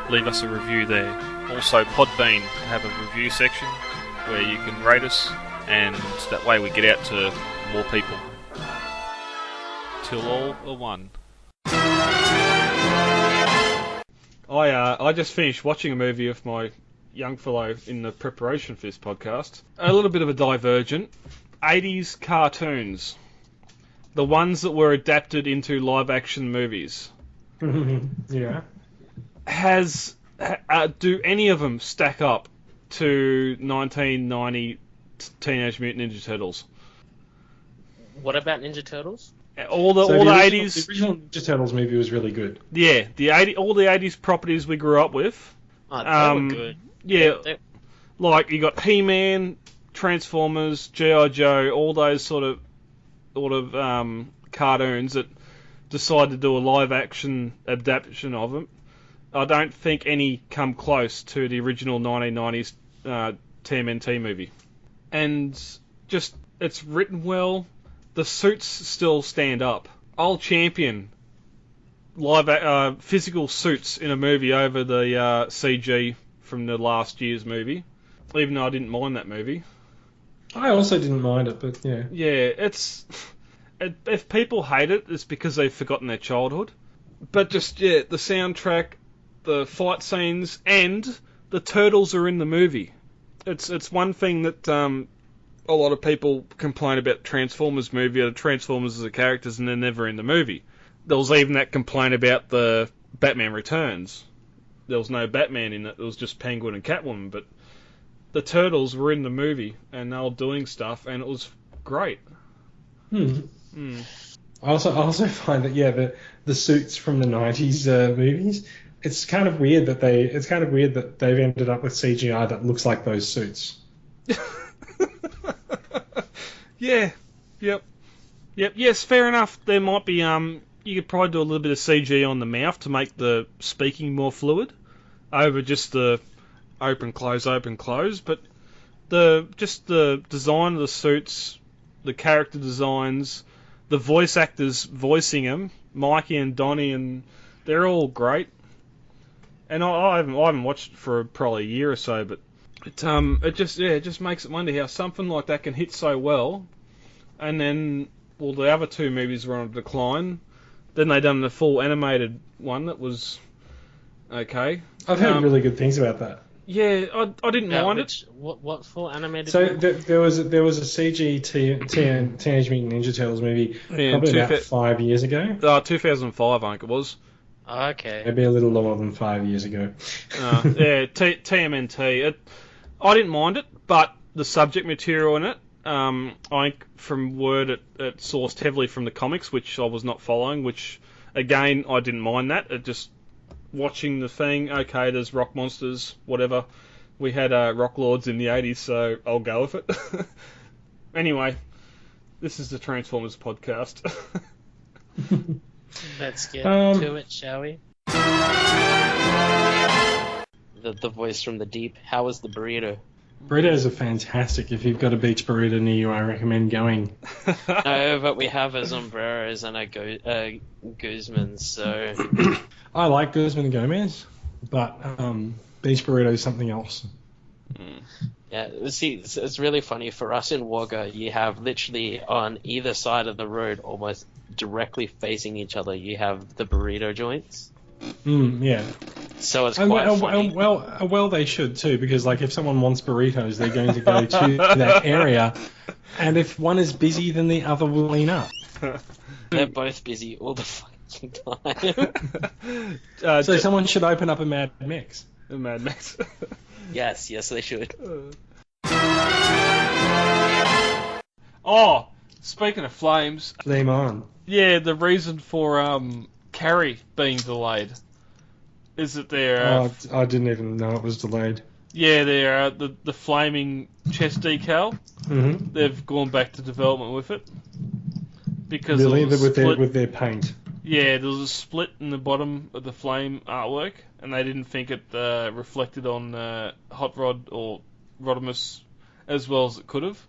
leave us a review there. Also, Podbean have a review section where you can rate us, and that way we get out to more people. Till all are one. I just finished watching a movie with my young fellow in the preparation for this podcast. A little bit of a divergent. 80s cartoons. The ones that were adapted into live-action movies. Yeah. Do any of them stack up to 1990 Teenage Mutant Ninja Turtles? What about Ninja Turtles? All the 80s. The original Ninja Turtles movie was really good. Yeah, all the 80s properties we grew up with. Oh, they were good. Yeah, like you got He-Man, Transformers, G.I. Joe, all those sort of cartoons that decided to do a live-action adaptation of them. I don't think any come close to the original 1990s TMNT movie. And just, it's written well. The suits still stand up. I'll champion live physical suits in a movie over the CG from the last year's movie, even though I didn't mind that movie. I also didn't mind it, but yeah. Yeah, if people hate it, it's because they've forgotten their childhood. But just, the soundtrack, the fight scenes, and the turtles are in the movie. It's one thing that a lot of people complain about Transformers movie, or Transformers as the characters, and they're never in the movie. There was even that complaint about the Batman Returns. There was no Batman in it. It was just Penguin and Catwoman. But the Turtles were in the movie, and they were doing stuff, and it was great. I also find that the suits from the 90s movies, it's kind of weird that they've ended up with CGI that looks like those suits. Yeah. Yep. Yes, fair enough. There might be you could probably do a little bit of CG on the mouth to make the speaking more fluid over just the open close, but the design of the suits, the character designs, the voice actors voicing them, Mikey and Donnie, and they're all great. And I haven't watched it for probably a year or so, but it just makes it wonder how something like that can hit so well, and then the other two movies were on a decline. Then they done the full animated one that was okay. I've heard really good things about that. Yeah, I didn't mind it. What for animated? So there was a CG Teenage Mutant Ninja Turtles movie probably about 5 years ago. 2005, I think it was. Okay. Maybe a little longer than 5 years ago. Yeah, TMNT. I didn't mind it, but the subject material in it, I think from word it sourced heavily from the comics, which I was not following, which, again, I didn't mind that. It just, watching the thing, okay, there's rock monsters, whatever. We had rock lords in the 80s, so I'll go with it. Anyway, this is the Transformers podcast. Let's get to it, shall we? The voice from the deep. How was the burrito? Burritos are fantastic. If you've got a beach burrito near you, I recommend going. No, but we have our sombreros and our Guzmans, so... I like Guzman and Gomez, but beach burrito is something else. Yeah, see, it's really funny. For us in Wagga, you have literally on either side of the road, almost directly facing each other, you have the burrito joints. Yeah. So it's quite funny. Well, they should too, because like if someone wants burritos, they're going to go to that area, and if one is busy, then the other will lean up. They're both busy all the fucking time. So someone should open up a Mad Mix. A Mad Max. Yes, they should. Oh, speaking of flames. Flame on. Yeah, the reason for Carrie being delayed is that they're... I didn't even know it was delayed. Yeah, they're the flaming chest decal. Mm-hmm. They've gone back to development with it. Because really? With their paint? Yeah, there was a split in the bottom of the flame artwork, and they didn't think it reflected on Hot Rod or Rodimus as well as it could have.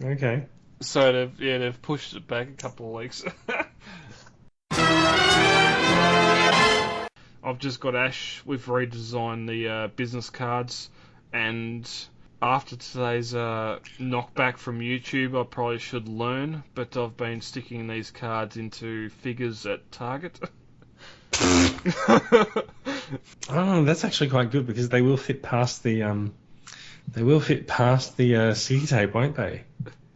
Okay. So they've pushed it back a couple of weeks. I've just got Ash. We've redesigned the business cards, and after today's knockback from YouTube, I probably should learn, but I've been sticking these cards into figures at Target. Oh, that's actually quite good because they will fit past the C tape, won't they?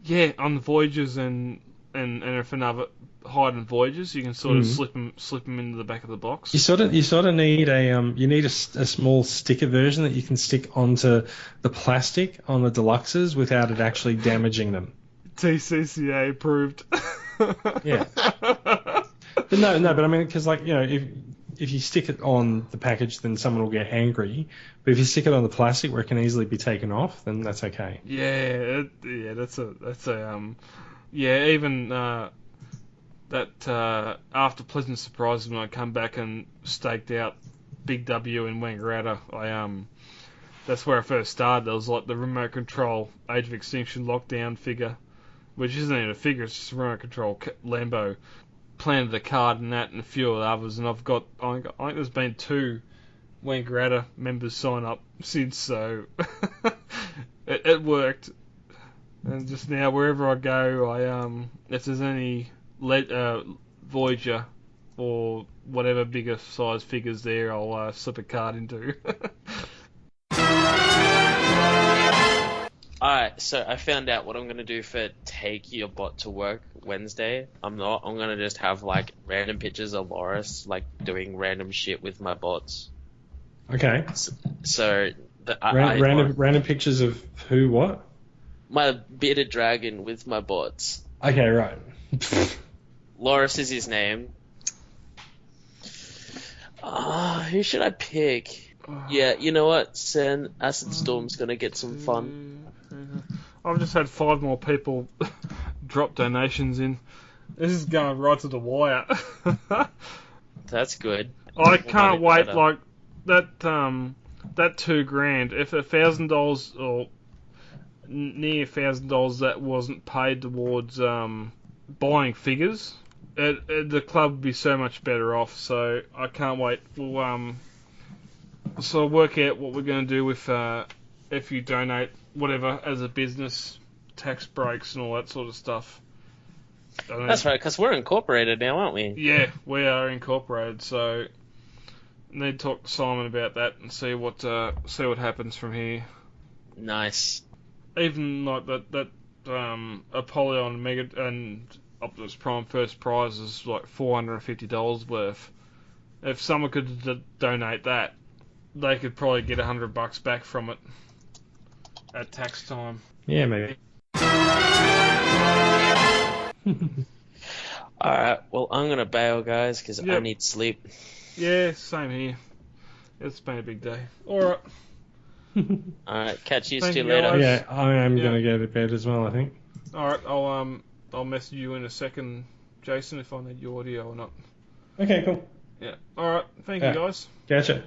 Yeah, on the Voyagers and if another hide Voyagers, you can sort of slip them into the back of the box. You sort of need a small sticker version that you can stick onto the plastic on the deluxes without it actually damaging them. TCCA approved. Yeah. But but I mean, because like, you know, if you stick it on the package, then someone will get angry. But if you stick it on the plastic where it can easily be taken off, then that's okay. Yeah, even that after pleasant surprise when I come back and staked out Big W in Wangaratta, that's where I first started. There was like the remote control Age of Extinction lockdown figure, which isn't even a figure, it's just a remote control Lambo. Planted the card and that and a few of the others, and I think there's been 2 Wangaratta members sign up since, so it worked. And just now, wherever I go, if there's any Voyager or whatever bigger size figures there, I'll slip a card into. Alright, so I found out what I'm going to do for Take Your Bot to Work Wednesday. I'm going to just have, like, random pictures of Loris, like, doing random shit with my bots. Okay. So... Random pictures of who, what? My bearded dragon with my bots. Okay, right. Loris is his name. Who should I pick? Yeah, you know what? Sen Acid Storm's gonna get some fun. I've just had 5 more people drop donations in. This is going right to the wire. That's good. I can't wait. Better. Like that $2,000. If $1,000 or near $1,000 that wasn't paid towards buying figures, the club would be so much better off. So I can't wait. We'll So work out what we're going to do with if you donate whatever as a business, tax breaks and all that sort of stuff. That's right, because we're incorporated now, aren't we? Yeah, we are incorporated. So Need to talk to Simon about that and see what happens from here. Nice. Even like that Apollyon Mega and Optimus Prime first prize is like $450 worth. If someone could donate that, they could probably get $100 back from it at tax time. Yeah, maybe. Alright, well, I'm going to bail, guys, because I need sleep. Yeah, same here. It's been a big day. Alright. Alright, catch you Thank two you, later. guys. Yeah, I am going to go to bed as well, I think. Alright, I'll message you in a second, Jason, if I need your audio or not. Okay, cool. Yeah. Alright, thank you, guys. Gotcha.